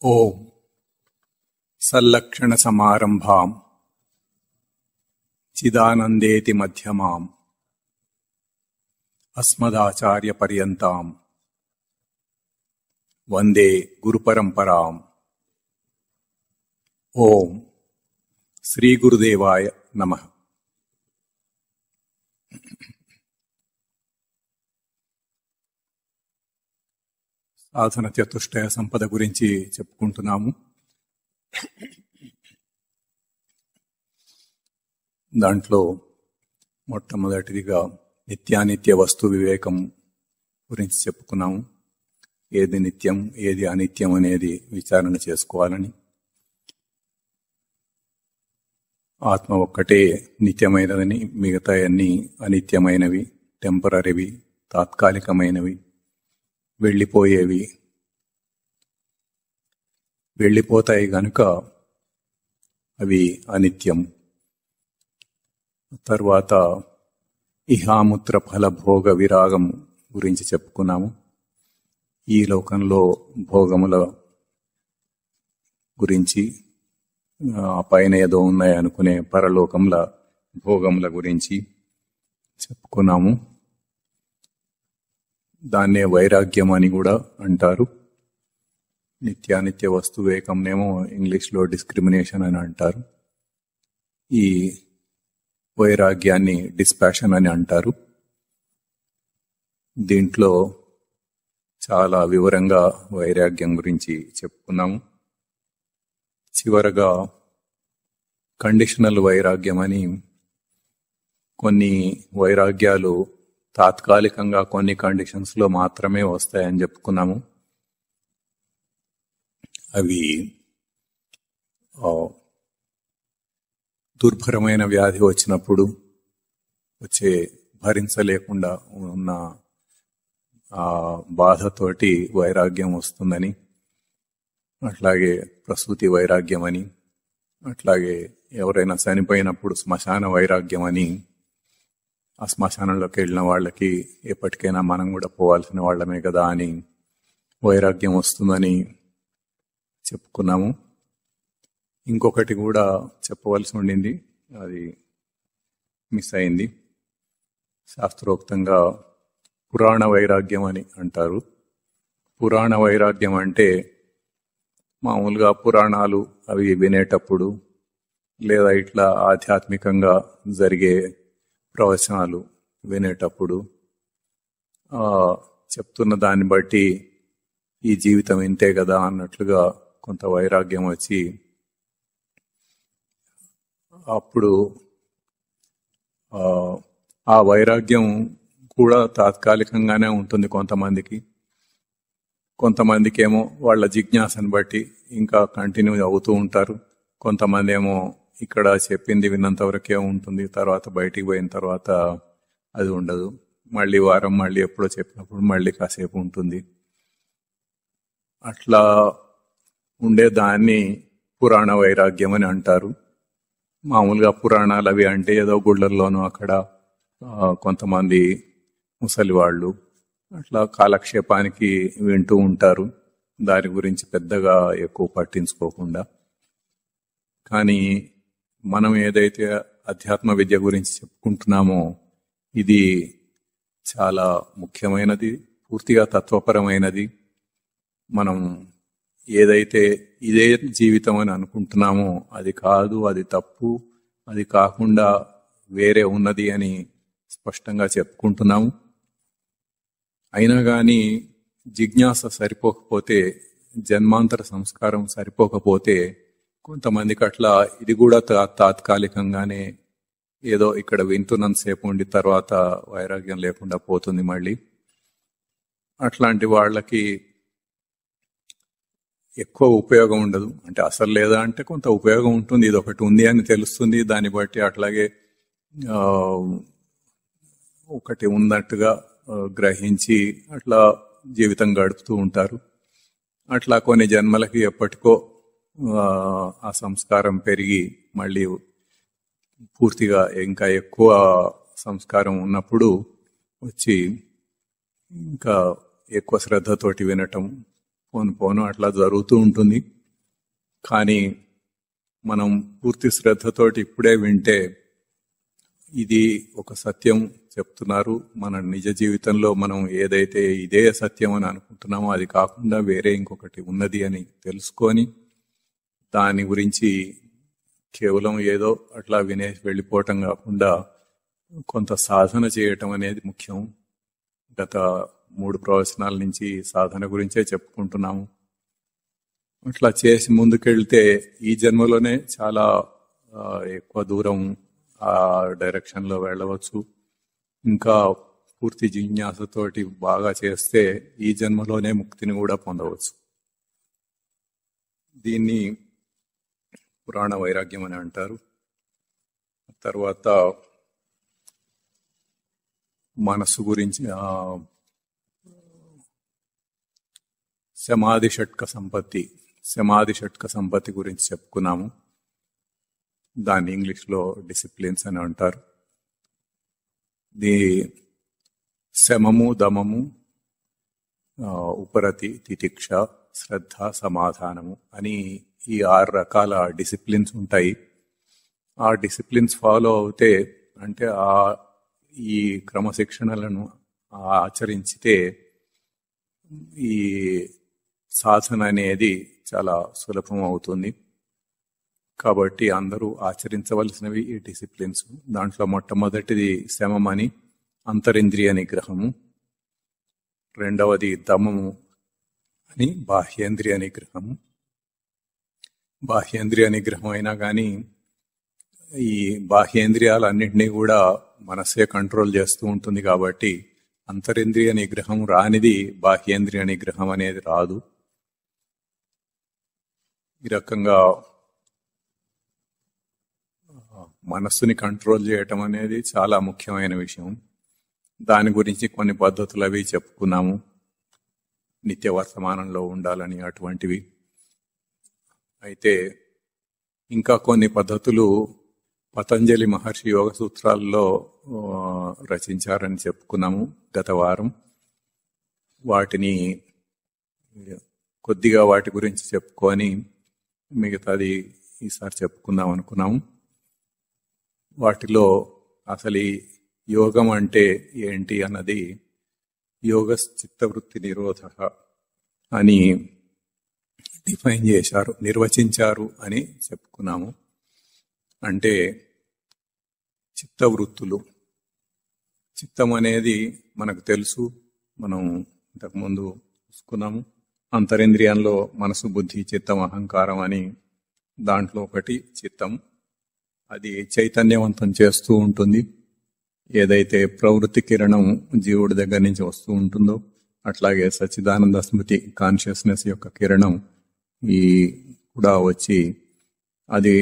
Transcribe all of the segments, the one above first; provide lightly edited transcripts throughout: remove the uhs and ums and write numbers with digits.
ఓం సల్లక్షణ సమారంభాం చిదానందేతి మధ్యమాం అస్మదాచార్య పర్యంతాం వందే గురుపరంపరాం. ఓం శ్రీ గురుదేవాయ నమః. సాధన చతుష్టయ సంపద గురించి చెప్పుకుంటున్నాము. దాంట్లో మొట్టమొదటిదిగా నిత్యానిత్య వస్తు వివేకం గురించి చెప్పుకున్నాము. ఏది నిత్యం ఏది అనిత్యం అనేది విచారణ చేసుకోవాలని. ఆత్మ ఒక్కటే నిత్యమైనదని, మిగతా అన్ని అనిత్యమైనవి, టెంపరరీవి, తాత్కాలికమైనవి, వెళ్ళిపోయేవి, వెళ్ళిపోతాయి గనుక అవి అనిత్యం. తర్వాత ఇహాముత్ర ఫల భోగ విరాగం గురించి చెప్పుకున్నాము. ఈ లోకంలో భోగముల గురించి, పైన ఏదో ఉన్నాయి అనుకునే పరలోకంల భోగముల గురించి చెప్పుకున్నాము. దాన్నే వైరాగ్యం అని కూడా అంటారు. నిత్యానిత్య వస్తు వివేకంనేమో ఇంగ్లీష్లో డిస్క్రిమినేషన్ అని అంటారు. ఈ వైరాగ్యాన్ని డిస్పాషన్ అని అంటారు. దీంట్లో చాలా వివరంగా వైరాగ్యం గురించి చెప్పుకున్నాము. చివరగా కండిషనల్ వైరాగ్యం అని, కొన్ని వైరాగ్యాలు తాత్కాలికంగా కొన్ని కండిషన్స్ లో మాత్రమే వస్తాయని చెప్పుకున్నాము. అవి దుర్భరమైన వ్యాధి వచ్చినప్పుడు వచ్చే భరించలేకుండా ఉన్న ఆ బాధతోటి వైరాగ్యం వస్తుందని, అట్లాగే ప్రసూతి వైరాగ్యం అని, అట్లాగే ఎవరైనా చనిపోయినప్పుడు శ్మశాన వైరాగ్యం అని, ఆ శ్మశానంలోకి వెళ్ళిన వాళ్ళకి ఎప్పటికైనా మనం కూడా పోవాల్సిన వాళ్ళమే కదా అని వైరాగ్యం వస్తుందని చెప్పుకున్నాము. ఇంకొకటి కూడా చెప్పవలసి ఉండింది, అది మిస్ అయింది. శాస్త్రోక్తంగా పురాణ వైరాగ్యం అని అంటారు. పురాణ వైరాగ్యం అంటే మామూలుగా పురాణాలు అవి వినేటప్పుడు, లేదా ఇట్లా ఆధ్యాత్మికంగా జరిగే ప్రవచనాలు వినేటప్పుడు చెప్తున్న దాన్ని బట్టి ఈ జీవితం ఇంతే కదా అన్నట్లుగా కొంత వైరాగ్యం వచ్చి, అప్పుడు ఆ వైరాగ్యం కూడా తాత్కాలికంగానే ఉంటుంది కొంతమందికి. కొంతమందికి ఏమో వాళ్ళ జిజ్ఞాసను బట్టి ఇంకా కంటిన్యూ అవుతూ ఉంటారు. కొంతమంది ఏమో ఇక్కడ చెప్పింది విన్నంత వరకే ఉంటుంది, తర్వాత బయటికి పోయిన తర్వాత అది ఉండదు. మళ్ళీ వారం మళ్ళీ ఎప్పుడో చెప్పినప్పుడు మళ్ళీ కాసేపు ఉంటుంది. అట్లా ఉండే దాన్ని పురాణ వైరాగ్యం అని అంటారు. మామూలుగా పురాణాలు అవి అంటే ఏదో గుళ్ళల్లోనూ అక్కడ కొంతమంది ముసలి వాళ్ళు అట్లా కాలక్షేపానికి వింటూ ఉంటారు, దాని గురించి పెద్దగా ఎక్కువ పట్టించుకోకుండా. కానీ మనం ఏదైతే అధ్యాత్మ విద్య గురించి చెప్పుకుంటున్నామో ఇది చాలా ముఖ్యమైనది, పూర్తిగా తత్వపరమైనది. మనం ఏదైతే ఇదే జీవితం అని అనుకుంటున్నామో అది కాదు, అది తప్పు, అది కాకుండా వేరే ఉన్నది అని స్పష్టంగా చెప్పుకుంటున్నాము. అయినా కానీ జిజ్ఞాస సరిపోకపోతే, జన్మాంతర సంస్కారం సరిపోకపోతే కొంతమందికి అట్లా ఇది కూడా తాత్కాలికంగానే ఏదో ఇక్కడ వింటున్నంతసేపు ఉండి తర్వాత వైరాగ్యం లేకుండా పోతుంది మళ్ళీ. అట్లాంటి వాళ్ళకి ఎక్కువ ఉపయోగం ఉండదు. అంటే అసలు లేదా అంటే కొంత ఉపయోగం ఉంటుంది, ఇది ఒకటి ఉంది అని తెలుస్తుంది, దాన్ని బట్టి అట్లాగే ఒకటి ఉన్నట్టుగా గ్రహించి అట్లా జీవితం గడుపుతూ ఉంటారు. అట్లా కొన్ని జన్మలకి ఎప్పటికో ఆ సంస్కారం పెరిగి మళ్ళీ పూర్తిగా ఇంకా ఎక్కువ సంస్కారం ఉన్నప్పుడు వచ్చి ఇంకా ఎక్కువ శ్రద్ధతోటి వినటం, పోను పోను అట్లా జరుగుతూ ఉంటుంది. కానీ మనం పూర్తి శ్రద్ధతోటి ఇప్పుడే వింటే ఇది ఒక సత్యం చెప్తున్నారు. మన నిజ జీవితంలో మనం ఏదైతే ఇదే సత్యం అని అనుకుంటున్నామో అది కాకుండా వేరే ఇంకొకటి ఉన్నది అని తెలుసుకొని దాని గురించి కేవలం ఏదో అట్లా వినేసి వెళ్ళిపోవటం కాకుండా కొంత సాధన చేయటం అనేది ముఖ్యం. గత 3 ప్రవచనాల నుంచి సాధన గురించే చెప్పుకుంటున్నాము. అట్లా చేసి ముందుకెళ్తే ఈ జన్మలోనే చాలా ఎక్కువ దూరం ఆ డైరెక్షన్లో వెళ్ళవచ్చు. ఇంకా పూర్తి జిజ్ఞాసతోటి బాగా చేస్తే ఈ జన్మలోనే ముక్తిని కూడా పొందవచ్చు. దీన్ని పురాణ వైరాగ్యం అని అంటారు. తర్వాత మనస్సు గురించి సమాధి షట్క సంపత్తి గురించి చెప్పుకున్నాము. దాన్ని ఇంగ్లీష్లో డిసిప్లిన్స్ అని అంటారు. శమము, దమము, ఉపరతి, తితిక్ష, శ్రద్ధ, సమాధానము అని ఈ 6 రకాల డిసిప్లిన్స్ ఉంటాయి. ఆ డిసిప్లిన్స్ ఫాలో అవుతే అంటే ఈ క్రమశిక్షణలను ఆచరించితే ఈ సాధన అనేది చాలా సులభం అవుతుంది. కాబట్టి అందరూ ఆచరించవలసినవి ఈ డిసిప్లిన్స్. దాంట్లో మొట్టమొదటిది శమమని, అంతరింద్రియ నిగ్రహము. రెండవది దమము అని, బాహ్యేంద్రియ నిగ్రహము. బాహ్యేంద్రియ నిగ్రహం అయినా కానీ ఈ బాహ్యేంద్రియాలన్నింటినీ కూడా మనసే కంట్రోల్ చేస్తూ ఉంటుంది. కాబట్టి అంతరింద్రియ నిగ్రహం రానిది బాహ్యేంద్రియ నిగ్రహం అనేది రాదు. ఈ రకంగా మనస్సుని కంట్రోల్ చేయటం అనేది చాలా ముఖ్యమైన విషయం. దాని గురించి కొన్ని పద్ధతులు అవి చెప్పుకున్నాము. నిత్య వర్తమానంలో ఉండాలని అటువంటివి. అయితే ఇంకా కొన్ని పద్ధతులు పతంజలి మహర్షి యోగ సూత్రాల్లో రచించారని చెప్పుకున్నాము గత వారం. వాటిని కొద్దిగా వాటి గురించి చెప్పుకొని మిగతాది ఈసారి చెప్పుకుందాం అనుకున్నాము. వాటిలో అసలు యోగం అంటే ఏంటి అన్నది యోగ చిత్తవృత్తి నిరోధ అని డిఫైన్ చేశారు, నిర్వచించారు అని చెప్పుకున్నాము. అంటే చిత్తవృత్తులు, చిత్తం అనేది మనకు తెలుసు, మనం ఇంతకుముందు చూసుకున్నాము. అంతరింద్రియంలో మనసు, బుద్ధి, చిత్తం, అహంకారం అని దాంట్లో ఒకటి చిత్తం. అది చైతన్యవంతం చేస్తూ ఉంటుంది. ఏదైతే ప్రవృత్తి కిరణం జీవుడి దగ్గర నుంచి వస్తూ ఉంటుందో అట్లాగే సచ్చిదానంద స్మృతి కాన్షియస్నెస్ యొక్క కిరణం కూడా వచ్చి అది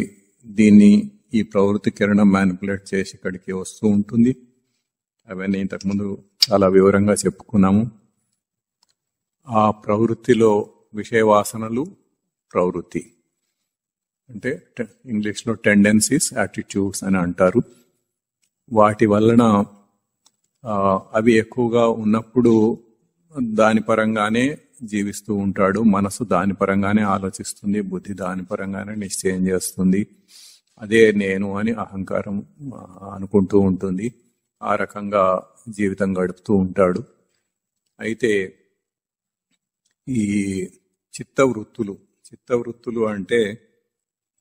దీన్ని ఈ ప్రవృత్తి కిరణం మ్యానిపులేట్ చేసి ఇక్కడికి వస్తూ ఉంటుంది. అవన్నీ ఇంతకుముందు చాలా వివరంగా చెప్పుకున్నాము. ఆ ప్రవృత్తిలో విషయవాసనలు ప్రవృత్తి అంటే ఇంగ్లీష్లో టెండెన్సీస్, యాటిట్యూడ్స్ అని అంటారు. వాటి వలన అవి ఎక్కువగా ఉన్నప్పుడు దాని పరంగానే జీవిస్తూ ఉంటాడు. మనసు దాని పరంగానే ఆలోచిస్తుంది, బుద్ధి దాని పరంగానే నిశ్చయం చేస్తుంది. అదే నేను అని అహంకారం అనుకుంటూ ఉంటుంది. ఆ రకంగా జీవితం గడుపుతూ ఉంటాడు. అయితే ఈ చిత్తవృత్తులు అంటే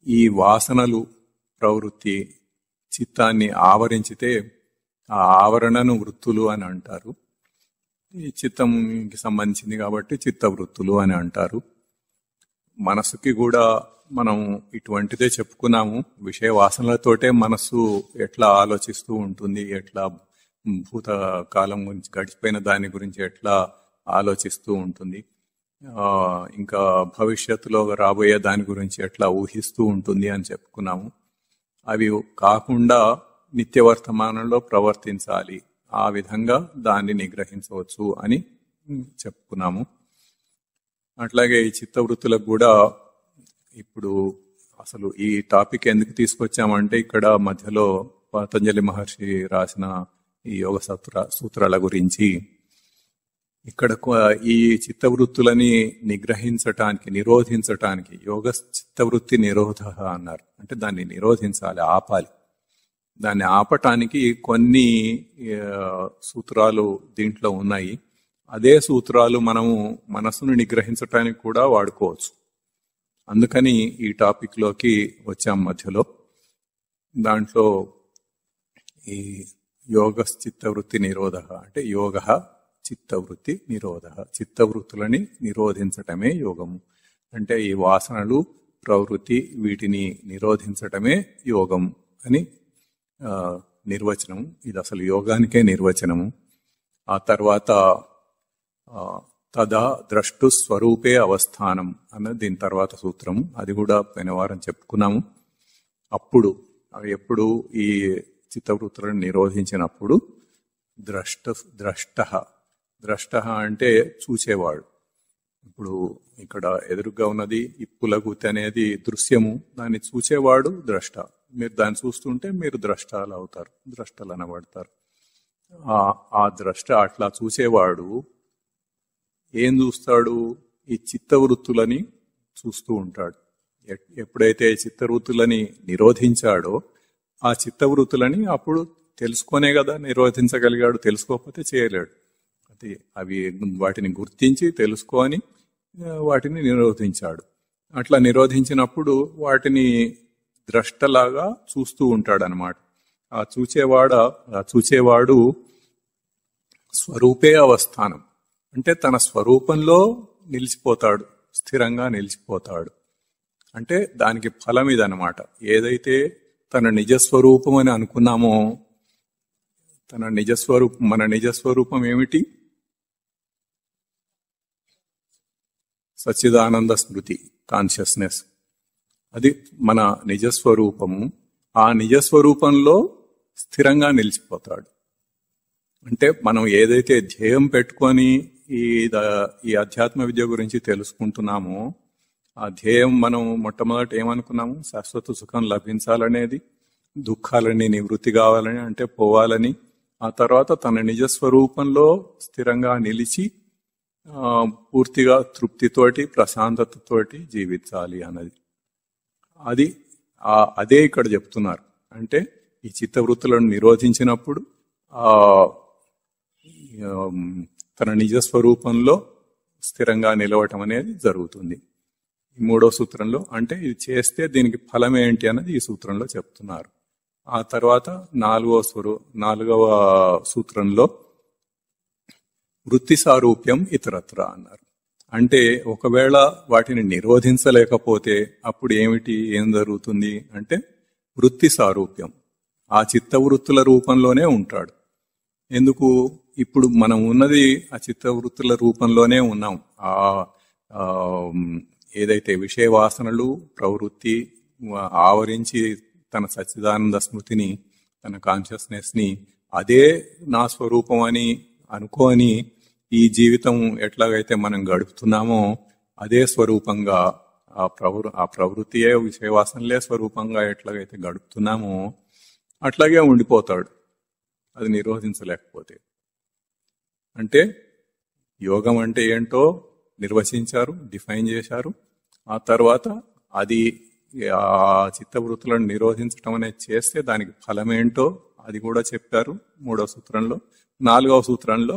ఈ వాసనలు ప్రవృత్తి చిత్తాన్ని ఆవరించితే ఆ ఆవరణను వృత్తులు అని అంటారు. ఈ చిత్తంకి సంబంధించింది కాబట్టి చిత్తవృత్తులు అని అంటారు. మనసుకి కూడా మనం ఇటువంటిదే చెప్పుకున్నాము. విషయ వాసనలతోటే మనస్సు ఎట్లా ఆలోచిస్తూ ఉంటుంది, ఎట్లా భూతకాలం గురించి, గడిచిపోయిన దాని గురించి ఎట్లా ఆలోచిస్తూ ఉంటుంది, ఇంకా భవిష్యత్తులో రాబోయే దాని గురించి ఎట్లా ఊహిస్తూ ఉంటుంది అని చెప్పుకున్నాము. అవి కాకుండా నిత్య వర్తమానంలో ప్రవర్తించాలి, ఆ విధంగా దాన్ని నిగ్రహించవచ్చు అని చెప్పుకున్నాము. అట్లాగే ఈ చిత్తవృత్తులకు కూడా ఇప్పుడు అసలు ఈ టాపిక్ ఎందుకు తీసుకొచ్చామంటే ఇక్కడ మధ్యలో పతంజలి మహర్షి రాసిన ఈ యోగ సూత్రాల గురించి ఇక్కడ ఈ చిత్తవృత్తులని నిరోధించటానికి యోగ చిత్తవృత్తి నిరోధ అన్నారు. అంటే దాన్ని నిరోధించాలి, ఆపాలి. దాన్ని ఆపటానికి కొన్ని సూత్రాలు దీంట్లో ఉన్నాయి. అదే సూత్రాలు మనము మనసును నిగ్రహించటానికి కూడా వాడుకోవచ్చు. అందుకని ఈ టాపిక్ లోకి వచ్చాం మధ్యలో. దాంట్లో ఈ యోగ చిత్తవృత్తి నిరోధ అంటే యోగ చిత్తవృత్తి నిరోధ, చిత్తవృత్తులని నిరోధించటమే యోగము. అంటే ఈ వాసనలు, ప్రవృత్తి వీటిని నిరోధించటమే యోగం అని నిర్వచనము. ఇది అసలు యోగానికే నిర్వచనము. ఆ తర్వాత తదా ద్రష్టు స్వరూపే అవస్థానం అన్నది దీని తర్వాత సూత్రము. అది కూడా పోయిన వారం చెప్పుకున్నాము. అప్పుడు ఎప్పుడు ఈ చిత్తవృత్తులను నిరోధించినప్పుడు ద్రష్ట అంటే చూసేవాడు. ఇప్పుడు ఇక్కడ ఎదురుగా ఉన్నది ఇప్పులగుతి అనేది దృశ్యము, దాన్ని చూసేవాడు ద్రష్ట. మీరు దాన్ని చూస్తుంటే మీరు ద్రష్టాలు అవుతారు, ద్రష్టలు అనబడతారు. ఆ ద్రష్ట అట్లా చూసేవాడు ఏం చూస్తాడు? ఈ చిత్తవృత్తులని చూస్తూ ఉంటాడు. ఎప్పుడైతే చిత్తవృత్తులని నిరోధించాడో ఆ చిత్తవృత్తులని అప్పుడు తెలుసుకొనే కదా నిరోధించగలిగాడు. తెలుసుకోకపోతే చేయలేడు. అవి వాటిని గుర్తించి తెలుసుకొని వాటిని నిరోధించాడు. అట్లా నిరోధించినప్పుడు వాటిని ద్రష్టలాగా చూస్తూ ఉంటాడు అన్నమాట. ఆ చూచేవాడు స్వరూపే అవస్థానం అంటే తన స్వరూపంలో నిలిచిపోతాడు, స్థిరంగా నిలిచిపోతాడు. అంటే దానికి ఫలం ఇదన్నమాట. ఏదైతే తన నిజస్వరూపం అని అనుకున్నామో, మన నిజస్వరూపం ఏమిటి? సచ్చిదానంద స్మృతి, కాన్షియస్నెస్. అది మన నిజస్వరూపము. ఆ నిజస్వరూపంలో స్థిరంగా నిలిచిపోతాడు. అంటే మనం ఏదైతే ధ్యేయం పెట్టుకొని ఈ అధ్యాత్మ విద్య గురించి తెలుసుకుంటున్నామో, ఆ ధ్యేయం మనం మొట్టమొదటి ఏమనుకున్నాము? శాశ్వత సుఖం లభించాలనేది, దుఃఖాలని నివృత్తి కావాలని అంటే పోవాలని, ఆ తర్వాత తన నిజస్వరూపంలో స్థిరంగా నిలిచి పూర్తిగా తృప్తితోటి ప్రశాంతతతోటి జీవించాలి అన్నది. అదే ఇక్కడ చెప్తున్నారు. అంటే ఈ చిత్తవృత్తులను నిరోధించినప్పుడు తన నిజస్వరూపంలో స్థిరంగా నిలవటం అనేది జరుగుతుంది. ఈ మూడో సూత్రంలో అంటే ఇది చేస్తే దీనికి ఫలం ఏంటి అన్నది ఈ సూత్రంలో చెప్తున్నారు. ఆ తర్వాత నాలుగవ సూత్రంలో వృత్తి సారూప్యం ఇతరత్ర అన్నారు. అంటే ఒకవేళ వాటిని నిరోధించలేకపోతే అప్పుడు ఏం జరుగుతుంది అంటే వృత్తి సారూప్యం, ఆ చిత్తవృత్తుల రూపంలోనే ఉంటాడు. ఎందుకు? ఇప్పుడు మనం ఉన్నది ఆ చిత్తవృత్తుల రూపంలోనే ఉన్నాం. ఏదైతే విషయ వాసనలు, ప్రవృత్తి ఆవరించి తన సచ్చిదానంద స్మృతిని, తన కాన్షియస్నెస్ ని అదే నా స్వరూపం అని అనుకోని ఈ జీవితం ఎట్లాగైతే మనం గడుపుతున్నామో అదే స్వరూపంగా ఆ ప్రవృత్తియే విషయవాసనలే స్వరూపంగా ఎట్లాగైతే గడుపుతున్నామో అట్లాగే ఉండిపోతాడు, అది నిరోధించలేకపోతే. అంటే యోగం అంటే ఏంటో నిర్వచించారు, డిఫైన్ చేశారు. ఆ తర్వాత అది ఆ చిత్తవృత్తులను నిరోధించడం అనేది చేస్తే దానికి ఫలమేంటో అది కూడా చెప్పారు 3వ సూత్రంలో. 4వ సూత్రంలో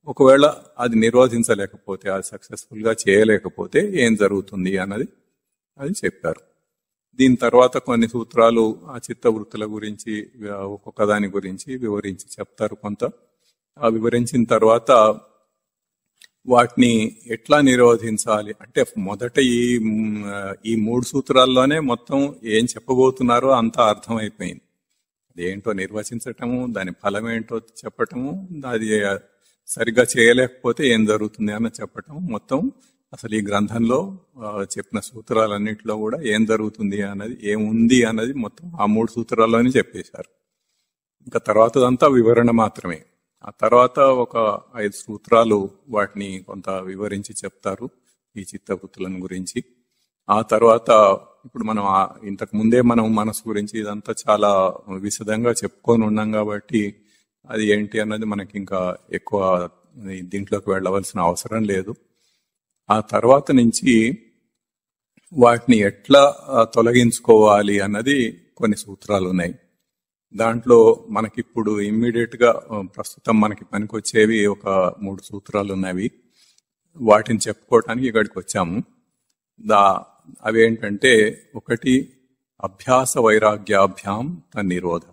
ఒకవేళ అది నిరోధించలేకపోతే, అది సక్సెస్ఫుల్ గా చేయలేకపోతే ఏం జరుగుతుంది అన్నది అది చెప్పారు. దీని తర్వాత కొన్ని సూత్రాలు ఆ చిత్తవృత్తుల గురించి ఒక్కొక్క దాని గురించి వివరించి చెప్తారు కొంత. ఆ వివరించిన తర్వాత వాటిని ఎట్లా నిరోధించాలి అంటే మొదట ఈ 3 సూత్రాల్లోనే మొత్తం ఏం చెప్పబోతున్నారో అంతా అర్థమైపోయింది. అదేంటో నిర్వచించటము, దాని ఫలం ఏంటో చెప్పటము, అది సరిగ్గా చేయలేకపోతే ఏం జరుగుతుంది అని చెప్పటం. మొత్తం అసలు ఈ గ్రంథంలో చెప్పిన సూత్రాలన్నింటిలో కూడా ఏం జరుగుతుంది అన్నది, ఏముంది అన్నది మొత్తం ఆ 3 సూత్రాల్లోనే చెప్పేశారు. ఇంకా తర్వాతదంతా వివరణ మాత్రమే. ఆ తర్వాత ఒక 5 సూత్రాలు వాటిని కొంత వివరించి చెప్తారు ఈ చిత్తవృత్తులను గురించి. ఆ తర్వాత ఇప్పుడు మనం ఇంతకు ముందే మనం మనసు గురించి ఇదంతా చాలా విశదంగా చెప్పుకొని ఉన్నాం కాబట్టి అది ఏంటి అన్నది మనకి ఇంకా ఎక్కువ దీంట్లోకి వెళ్ళవలసిన అవసరం లేదు. ఆ తర్వాత నుంచి వాటిని ఎట్లా తొలగించుకోవాలి అన్నది కొన్ని సూత్రాలు ఉన్నాయి. దాంట్లో మనకిప్పుడు ఇమ్మీడియట్ గా ప్రస్తుతం మనకి పనికొచ్చేవి ఒక 3 సూత్రాలు ఉన్నవి. వాటిని చెప్పుకోవటానికి ఇక్కడికి వచ్చాము. అవేంటంటే, ఒకటి అభ్యాస వైరాగ్యాభ్యాం తన్నిరోధ.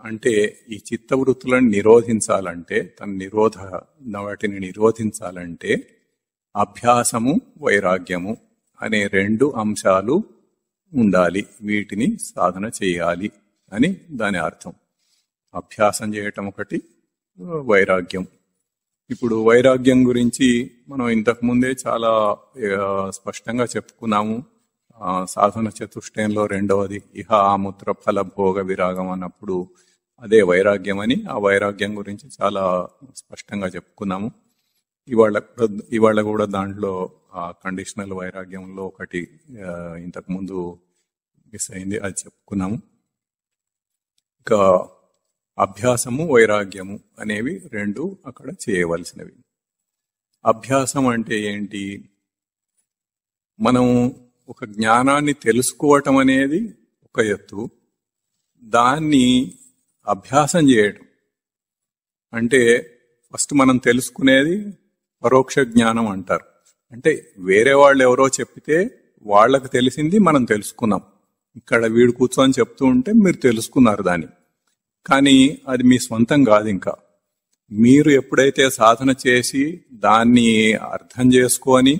అంటే ఈ చిత్తవృత్తులను నిరోధించాలంటే, వాటిని నిరోధించాలంటే అభ్యాసము వైరాగ్యము అనే 2 అంశాలు ఉండాలి. వీటిని సాధన చేయాలి అని దాని అర్థం. అభ్యాసం చేయటం ఒకటి, వైరాగ్యం. ఇప్పుడు వైరాగ్యం గురించి మనం ఇంతకు ముందే చాలా స్పష్టంగా చెప్పుకున్నాము. సాధన చతుష్టయంలో 2వది ఇహ ఆముత్ర ఫల భోగ విరాగం అన్నప్పుడు అదే వైరాగ్యం అని, ఆ వైరాగ్యం గురించి చాలా స్పష్టంగా చెప్పుకున్నాము. ఇవాళ కూడా దాంట్లో ఆ కండిషనల్ వైరాగ్యంలో ఒకటి ఇంతకు ముందు మిస్ అయింది, అది చెప్పుకున్నాము. ఇంకా అభ్యాసము వైరాగ్యము అనేవి 2 అక్కడ చేయవలసినవి. అభ్యాసం అంటే ఏంటి? మనం ఒక జ్ఞానాన్ని తెలుసుకోవటం అనేది ఒక ఎత్తు, దాన్ని అభ్యాసం చేయటం అంటే ఫస్ట్ మనం తెలుసుకునేది పరోక్ష జ్ఞానం అంటారు. అంటే వేరే వాళ్ళు ఎవరో చెప్పితే వాళ్ళకు తెలిసింది మనం తెలుసుకున్నాం. ఇక్కడ వీడు కూర్చొని చెప్తూ ఉంటే మీరు తెలుసుకున్నారు దాన్ని, కానీ అది మీ స్వంతం కాదు. ఇంకా మీరు ఎప్పుడైతే సాధన చేసి దాన్ని అర్థం చేసుకొని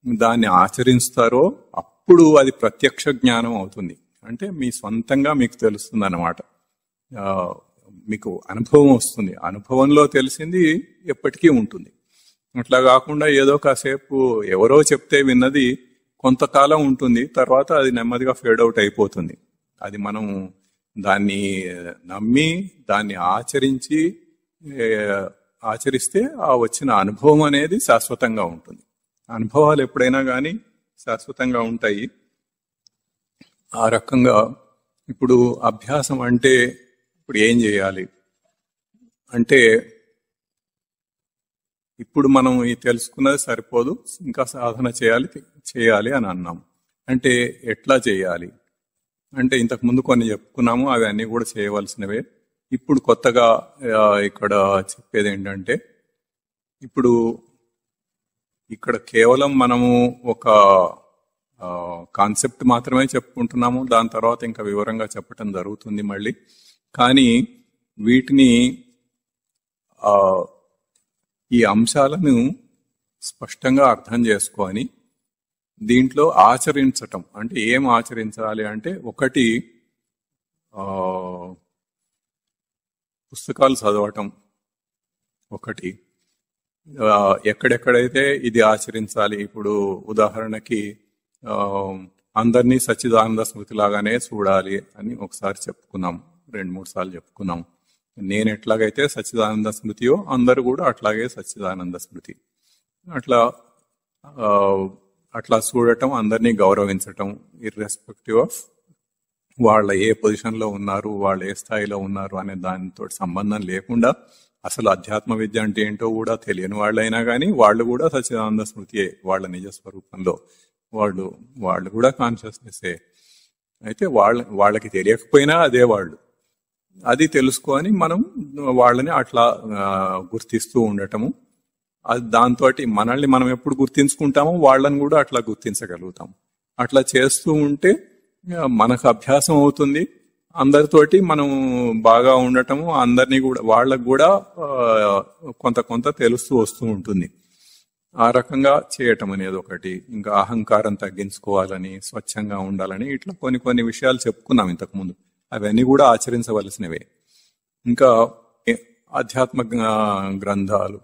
దాన్ని ఆచరిస్తారో అప్పుడు అది ప్రత్యక్ష జ్ఞానం అవుతుంది. అంటే మీ స్వంతంగా మీకు తెలుస్తుంది అన్నమాట. మీకు అనుభవం వస్తుంది. అనుభవంలో తెలిసింది ఎప్పటికీ ఉంటుంది. అట్లా కాకుండా ఏదో కాసేపు ఎవరో చెప్తే విన్నది కొంతకాలం ఉంటుంది, తర్వాత అది నెమ్మదిగా ఫేడ్ అవుట్ అయిపోతుంది. అది మనం దాన్ని నమ్మి దాన్ని ఆచరిస్తే ఆ వచ్చిన అనుభవం అనేది శాశ్వతంగా ఉంటుంది. అనుభవాలు ఎప్పుడైనా కానీ శాశ్వతంగా ఉంటాయి. ఆ రకంగా ఇప్పుడు అభ్యాసం అంటే ఇప్పుడు ఏం చేయాలి అంటే, ఇప్పుడు మనం ఈ తెలుసుకున్నది సరిపోదు, ఇంకా సాధన చేయాలి అని అన్నాం. అంటే ఎట్లా చేయాలి అంటే, ఇంతకు ముందు కొన్ని చెప్పుకున్నాము, అవి అన్నీ కూడా చేయవలసినవే. ఇప్పుడు కొత్తగా ఇక్కడ చెప్పేది ఏంటంటే, ఇప్పుడు ఇక్కడ కేవలం మనము ఒక కాన్సెప్ట్ మాత్రమే చెప్పుకుంటున్నాము. దాని తర్వాత ఇంకా వివరంగా చెప్పటం జరుగుతుంది మళ్ళీ. కానీ వీటిని ఈ అంశాలను స్పష్టంగా అర్థం చేసుకొని దీంట్లో ఆచరించటం అంటే ఏం ఆచరించాలి అంటే, ఒకటి పుస్తకాలు చదవటం, ఒకటి ఎక్కడెక్కడైతే ఇది ఆచరించాలి. ఇప్పుడు ఉదాహరణకి అందరినీ సచ్చిదానంద స్మృతి లాగానే చూడాలి అని ఒకసారి చెప్పుకున్నాం, 2-3 సార్లు చెప్పుకున్నాం. నేను ఎట్లాగైతే సచ్చిదానంద స్మృతియో అందరూ కూడా అట్లాగే సచ్చిదానంద స్మృతి. అట్లా చూడటం, అందరినీ గౌరవించటం, ఇర్రెస్పెక్టివ్ ఆఫ్ వాళ్ళ ఏ పొజిషన్లో ఉన్నారు, వాళ్ళు ఏ స్థాయిలో ఉన్నారు అనే దానితో సంబంధం లేకుండా, అసలు అధ్యాత్మ విద్య అంటే ఏంటో కూడా తెలియని వాళ్ళైనా కానీ వాళ్ళు కూడా సచ్చిదానంద స్మృతియే వాళ్ళ నిజ స్వరూపంలో. వాళ్ళు కూడా కాన్షియస్నెస్సే. అయితే వాళ్ళకి తెలియకపోయినా అదే వాళ్ళు. అది తెలుసుకొని మనం వాళ్ళని అట్లా గుర్తిస్తూ ఉండటము. అది దాంతో మనల్ని మనం ఎప్పుడు గుర్తించుకుంటామో వాళ్ళని కూడా అట్లా గుర్తించగలుగుతాం. అట్లా చేస్తూ ఉంటే మనకు అభ్యాసం అవుతుంది. అందరితోటి మనం బాగా ఉండటము, అందరినీ కూడా వాళ్ళకు కూడా కొంత తెలుస్తూ వస్తూ ఉంటుంది. ఆ రకంగా చేయటం అనేది ఒకటి. ఇంకా అహంకారం తగ్గించుకోవాలని, స్వచ్ఛంగా ఉండాలని, ఇట్లా కొన్ని విషయాలు చెప్పుకున్నాం ఇంతకుముందు. అవన్నీ కూడా ఆచరించవలసినవే. ఇంకా ఆధ్యాత్మ గ్రంథాలు,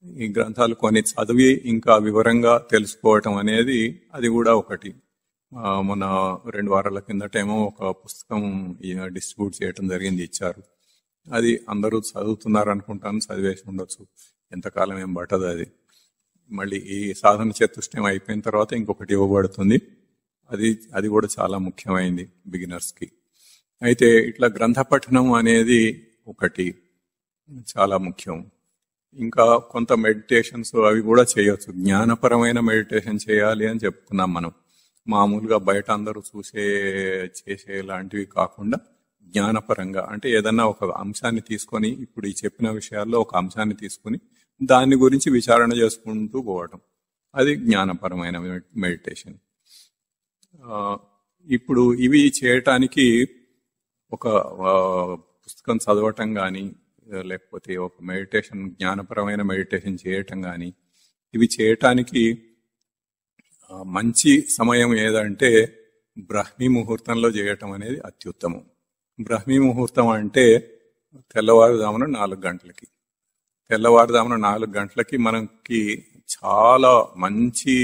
ఈ గ్రంథాలు కొన్ని చదివి ఇంకా వివరంగా తెలుసుకోవటం అనేది అది కూడా ఒకటి. మొన్న 2 వారాల కిందటేమో ఒక పుస్తకం డిస్ట్రిబ్యూట్ చేయటం జరిగింది, ఇచ్చారు. అది అందరూ చదువుతున్నారు అనుకుంటాను, చదివేసి ఉండొచ్చు. ఎంతకాలం ఏం పట్టదు అది. మళ్ళీ ఈ సాధన చతుష్టయం అయిపోయిన తర్వాత ఇంకొకటి ఇవ్వబడుతుంది. అది కూడా చాలా ముఖ్యమైనది బిగినర్స్ కి. అయితే ఇట్లా గ్రంథ పఠనం అనేది ఒకటి చాలా ముఖ్యం. ఇంకా కొంత మెడిటేషన్స్ అవి కూడా చేయొచ్చు. జ్ఞానపరమైన మెడిటేషన్ చేయాలి అని చెప్పుకున్నాం మనం. మామూలుగా బయట అందరూ చేసే లాంటివి కాకుండా జ్ఞానపరంగా, అంటే ఏదన్నా ఒక అంశాన్ని తీసుకొని, ఇప్పుడు ఈ చెప్పిన విషయాల్లో ఒక అంశాన్ని తీసుకొని దాని గురించి విచారణ చేసుకుంటూ పోవటం, అది జ్ఞానపరమైన మెడిటేషన్. ఇప్పుడు ఇవి చేయటానికి ఒక పుస్తకం చదవటం కానీ, లేకపోతే ఒక మెడిటేషన్, జ్ఞానపరమైన మెడిటేషన్ చేయటం కానీ, ఇవి చేయటానికి మంచి సమయం ఏదంటే బ్రాహ్మీ ముహూర్తంలో చేయటం అనేది అత్యుత్తమం. బ్రాహ్మీ ముహూర్తం అంటే తెల్లవారుజామున 4 గంటలకి. తెల్లవారుజామున 4 గంటలకి మనకి చాలా మంచి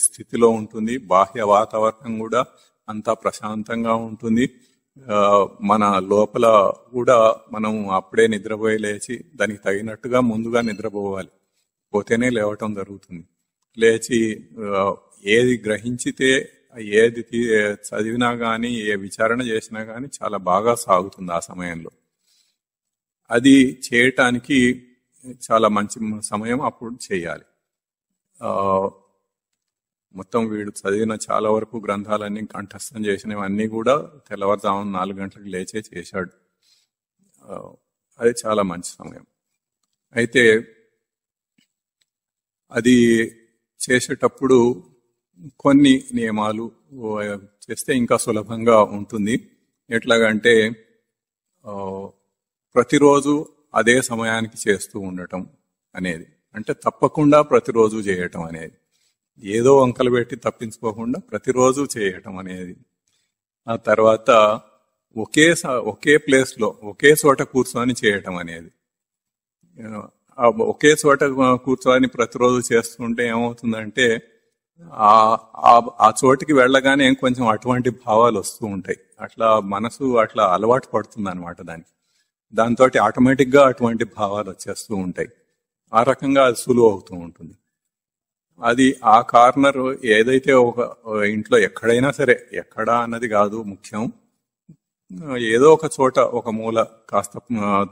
స్థితిలో ఉంటుంది. బాహ్య వాతావరణం కూడా అంతా ప్రశాంతంగా ఉంటుంది. మన లోపల కూడా మనం అప్పుడే నిద్రపోయి లేచి దానికి తగినట్టుగా ముందుగా నిద్రపోవాలి, పోతేనే లేవటం జరుగుతుంది. లేచి ఏది గ్రహించితే, ఏది చదివినా కానీ, ఏ విచారణ చేసినా కానీ చాలా బాగా సాగుతుంది ఆ సమయంలో. అది చేయటానికి చాలా మంచి సమయం, అప్పుడు చేయాలి. మొత్తం వీడు చదివిన చాలా వరకు గ్రంథాలన్నీ కంఠస్థం చేసినవన్నీ కూడా తెల్లవారుజామున 4 గంటలకు లేచే చేశాడు. అది చాలా మంచి సమయం. అయితే అది చేసేటప్పుడు కొన్ని నియమాలు చేస్తే ఇంకా సులభంగా ఉంటుంది. ఎట్లాగంటే ప్రతిరోజు అదే సమయానికి చేస్తూ ఉండటం అనేది, అంటే తప్పకుండా ప్రతిరోజు చేయటం అనేది, ఏదో వంకలు పెట్టి తప్పించుకోకుండా ప్రతిరోజు చేయటం అనేది. ఆ తర్వాత ఒకే ప్లేస్లో ఒకే చోట కూర్చొని చేయటం అనేది. ఒకే చోట కూర్చొని ప్రతిరోజు చేస్తుంటే ఏమవుతుందంటే ఆ చోటికి వెళ్ళగానే కొంచెం అటువంటి భావాలు వస్తూ ఉంటాయి. అట్లా మనసు అట్లా అలవాటు పడుతుంది అనమాట దానికి. దాంతో ఆటోమేటిక్ గా అటువంటి భావాలు వచ్చేస్తూ ఉంటాయి. ఆ రకంగా అది సులువు అవుతూ ఉంటుంది. అది ఆ కార్నర్ ఏదైతే ఒక ఇంట్లో ఎక్కడైనా సరే, ఎక్కడా అన్నది కాదు ముఖ్యం, ఏదో ఒక చోట ఒక మూల కాస్త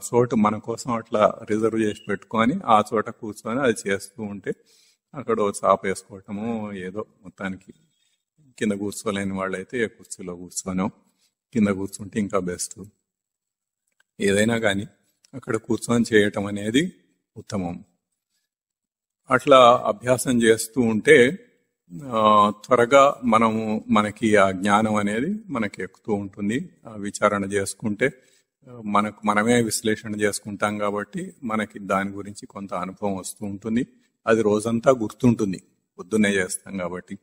చోటు మన కోసం అట్లా రిజర్వ్ చేసి పెట్టుకొని ఆ చోట కూర్చొని అది చేస్తూ ఉంటే, అక్కడ చాప వేసుకోవటము, ఏదో మొత్తానికి కింద కూర్చోలేని వాళ్ళైతే కుర్చీలో కూర్చోనో, కింద కూర్చుంటే ఇంకా బెస్ట్. ఏదైనా కానీ అక్కడ కూర్చొని చేయటం అనేది ఉత్తమం. అట్లా అభ్యాసం చేస్తూ ఉంటే త్వరగా మనకి ఆ జ్ఞానం అనేది మనకి ఎక్కుతూ ఉంటుంది. విచారణ చేసుకుంటే మనమే విశ్లేషణ చేసుకుంటాం కాబట్టి మనకి దాని గురించి కొంత అనుభవం వస్తూ ఉంటుంది. అది రోజంతా గుర్తుంటుంది, పొద్దున్నే చేస్తాం కాబట్టి.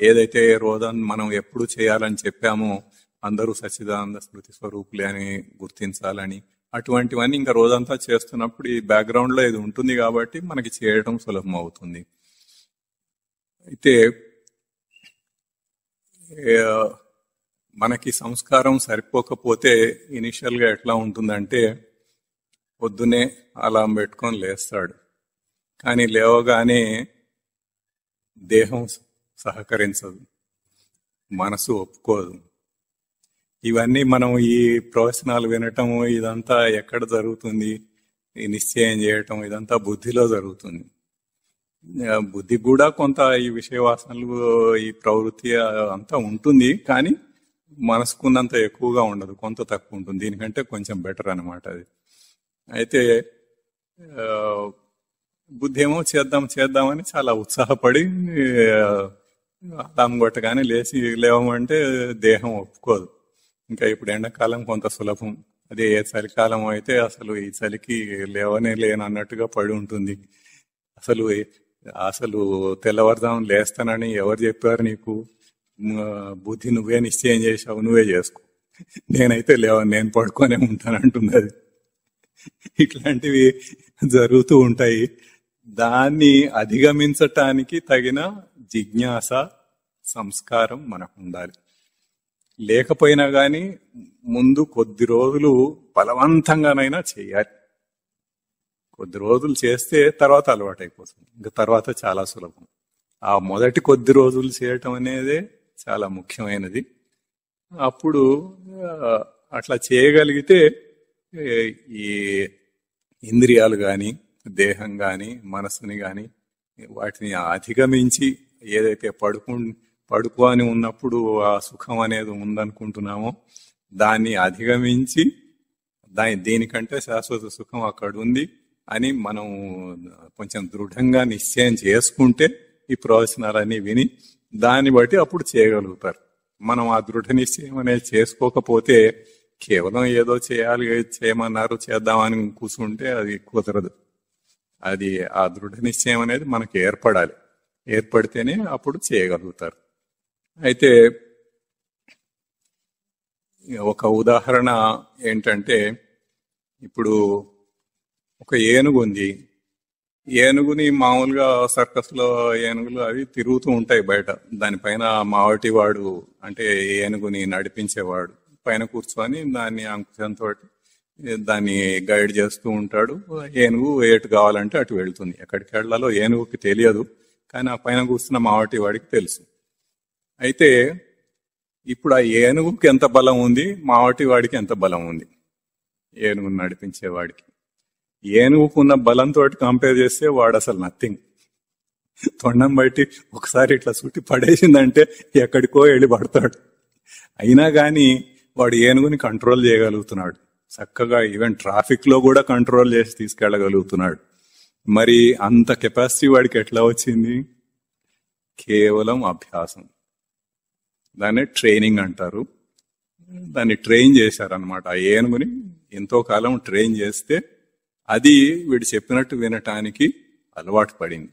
ఏదైతే రోజంతా మనం ఎప్పుడు చేయాలని చెప్పామో, అందరూ సచ్చిదానంద స్మృతి స్వరూపులే అని గుర్తించాలని, అటువంటివన్నీ ఇంకా రోజంతా చేస్తున్నప్పుడు ఈ బ్యాక్గ్రౌండ్ లో ఇది ఉంటుంది కాబట్టి మనకి చేయడం సులభం అవుతుంది. అయితే మనకి సంస్కారం సరిపోకపోతే ఇనిషియల్ గా ఎట్లా ఉంటుందంటే, పొద్దునే అలారం పెట్టుకొని లేస్తాడు, కానీ లేవగానే దేహం సహకరించదు, మనసు ఒప్పుకోదు. ఇవన్నీ మనం ఈ ప్రవచనాలు వినటము ఇదంతా ఎక్కడ జరుగుతుంది, ఈ నిశ్చయం చేయటం ఇదంతా బుద్ధిలో జరుగుతుంది. బుద్ధి కూడా కొంత ఈ విషయ వాసనలు, ఈ ప్రవృత్తి అంతా ఉంటుంది, కానీ మనసుకున్నంత ఎక్కువగా ఉండదు, కొంత తక్కువ ఉంటుంది. దీనికంటే కొంచెం బెటర్ అన్నమాట అది. అయితే బుద్ధి ఏమో చేద్దామని చాలా ఉత్సాహపడి అలారం కొట్టగానే లేవమంటే దేహం ఒప్పుకోదు. ఇంకా ఇప్పుడు ఎండాకాలం కొంత సులభం, అదే ఏ చలికాలం అయితే అసలు ఈ చలికి లేనన్నట్టుగా పడి ఉంటుంది. అసలు తెల్లవారుజామున లేస్తానని ఎవరు చెప్పారు నీకు? బుద్ధి నువ్వే నిశ్చయం చేసావు, నువ్వే చేసుకో, నేనైతే నేను పడుకొనే ఉంటానంటుంది అది. ఇట్లాంటివి జరుగుతూ ఉంటాయి. దాన్ని అధిగమించటానికి తగిన జిజ్ఞాస, సంస్కారం మనకు ఉండాలి. లేకపోయినా గాని ముందు కొద్ది రోజులు బలవంతంగానైనా చేయాలి. కొద్ది రోజులు చేస్తే తర్వాత అలవాటు అయిపోతుంది, ఇంకా తర్వాత చాలా సులభం. ఆ మొదటి కొద్ది రోజులు చేయటం అనేదే చాలా ముఖ్యమైనది. అప్పుడు అట్లా చేయగలిగితే ఈ ఇంద్రియాలు కానీ దేహం గాని మనసుని గాని వాటిని అధిగమించి ఏదైతే పడుకో అని ఉన్నప్పుడు ఆ సుఖం అనేది ఉందనుకుంటున్నామో దాన్ని అధిగమించి దీనికంటే శాశ్వత సుఖం అక్కడ ఉంది అని మనం కొంచెం దృఢంగా నిశ్చయం చేసుకుంటే ఈ ప్రవచనాలన్నీ విని దాన్ని బట్టి అప్పుడు చేయగలుగుతారు. మనం ఆ దృఢ నిశ్చయం అనేది చేసుకోకపోతే కేవలం ఏదో చేయాలి, చేయమన్నారు చేద్దామని కూర్చుంటే అది కుదరదు. అది ఆ దృఢ నిశ్చయం అనేది మనకి ఏర్పడాలి. ఏర్పడితేనే అప్పుడు చేయగలుగుతారు. అయితే ఒక ఉదాహరణ ఏంటంటే, ఇప్పుడు ఒక ఏనుగు ఉంది. ఏనుగుని మామూలుగా సర్కస్ లో ఏనుగులు అవి తిరుగుతూ ఉంటాయి బయట. దానిపైన మావటి వాడు అంటే ఏనుగుని నడిపించేవాడు పైన కూర్చొని దాన్ని అంకుశంతో దాన్ని గైడ్ చేస్తూ ఉంటాడు. ఏనుగు ఎటు కావాలంటే అటు వెళ్తుంది. ఎక్కడికి వెళ్లాలో ఏనుగుకి తెలియదు, కానీ ఆ పైన కూర్చున్న మావటి వాడికి తెలుసు. అయితే ఇప్పుడు ఆ ఏనుగుకి ఎంత బలం ఉంది, మావటి వాడికి ఎంత బలం ఉంది? ఏనుగుని నడిపించేవాడికి. ఏనుగుకున్న బలంతో కంపేర్ చేస్తే వాడు అసలు నథింగ్. తొండం బట్టి ఒకసారి ఇట్లా చుట్టి పడేసిందంటే ఎక్కడికో వెళ్ళి పడతాడు. అయినా కానీ వాడు ఏనుగుని కంట్రోల్ చేయగలుగుతున్నాడు చక్కగా. ఈవెన్ ట్రాఫిక్ లో కూడా కంట్రోల్ చేసి తీసుకెళ్లగలుగుతున్నాడు. మరి అంత కెపాసిటీ వాడికి ఎట్లా వచ్చింది? కేవలం అభ్యాసం. దాన్ని ట్రైనింగ్ అంటారు. దాన్ని ట్రైన్ చేశారనమాట. ఆ ఏనుగుని ఎంతో కాలం ట్రైన్ చేస్తే అది వీడు చెప్పినట్టు వినటానికి అలవాటు పడింది.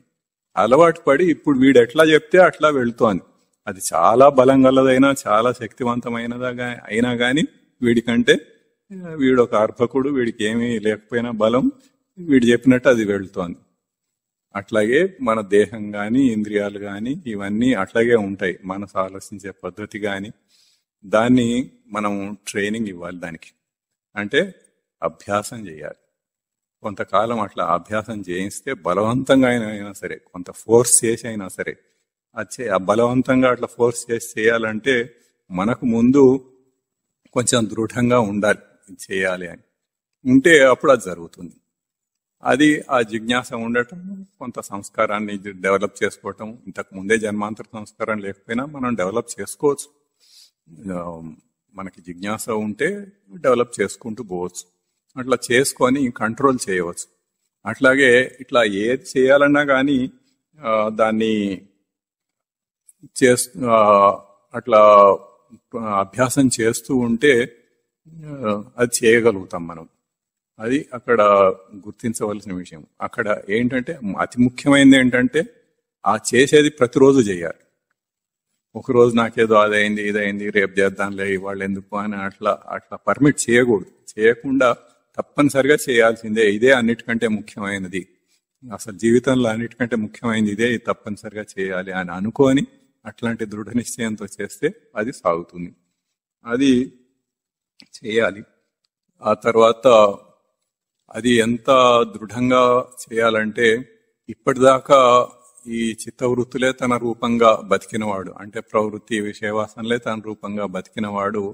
అలవాటు పడి ఇప్పుడు వీడు ఎట్లా చెప్తే అట్లా వెళుతోంది. అది చాలా బలం గలదైనా చాలా శక్తివంతమైనదా అయినా గాని వీడికంటే వీడు ఒక అర్భకుడు, వీడికి ఏమీ లేకపోయినా బలం వీడు చెప్పినట్టు అది వెళుతోంది. అట్లాగే మన దేహం గాని ఇంద్రియాలు గాని ఇవన్నీ అట్లాగే ఉంటాయి. మనసు ఆలోచించే పద్ధతి గాని దాన్ని మనం ట్రైనింగ్ ఇవ్వాలి. దానికి అంటే అభ్యాసం చేయాలి. కొంతకాలం అట్లా అభ్యాసం చేయిస్తే బలవంతంగా అయినా సరే, కొంత ఫోర్స్ చేసి అయినా సరే, ఆ బలవంతంగా అట్లా ఫోర్స్ చేసి చేయాలంటే మనకు ముందు కొంచెం దృఢంగా ఉండాలి చేయాలి అని. ఉంటే అప్పుడు అది జరుగుతుంది. అది ఆ జిజ్ఞాస ఉండటం, కొంత సంస్కారాన్ని డెవలప్ చేసుకోవటం. ఇంతకు ముందే జన్మాంతర సంస్కారం లేకపోయినా మనం డెవలప్ చేసుకోవచ్చు. మనకి జిజ్ఞాస ఉంటే డెవలప్ చేసుకుంటూ పోవచ్చు. అట్లా చేసుకొని కంట్రోల్ చేయవచ్చు. అట్లాగే ఇట్లా ఏది చేయాలన్నా కానీ దాన్ని అట్లా అభ్యాసం చేస్తూ ఉంటే అది చేయగలుగుతాం మనం. అది అక్కడ గుర్తించవలసిన విషయం. అక్కడ ఏంటంటే అతి ముఖ్యమైనది ఏంటంటే ఆ చేసేది ప్రతిరోజు చేయాలి. ఒకరోజు నాకేదో అదైంది ఇదైంది రేపు చేద్దాంలే ఇవాళ ఎందుకు అని అట్లా పర్మిట్ చేయకూడదు. చేయకుండా తప్పనిసరిగా చేయాల్సిందే. ఇదే అన్నిటికంటే ముఖ్యమైనది, అసలు జీవితంలో అన్నిటికంటే ముఖ్యమైనది ఇదే, ఇది తప్పనిసరిగా చేయాలి అని అనుకొని అట్లాంటి దృఢ నిశ్చయంతో చేస్తే అది సాగుతుంది. అది చేయాలి. ఆ తర్వాత అది ఎంత దృఢంగా చేయాలంటే, ఇప్పటిదాకా ఈ చిత్తవృత్తులే తన రూపంగా బతికినవాడు, అంటే ప్రవృత్తి విషయవాసనలే తన రూపంగా బతికినవాడు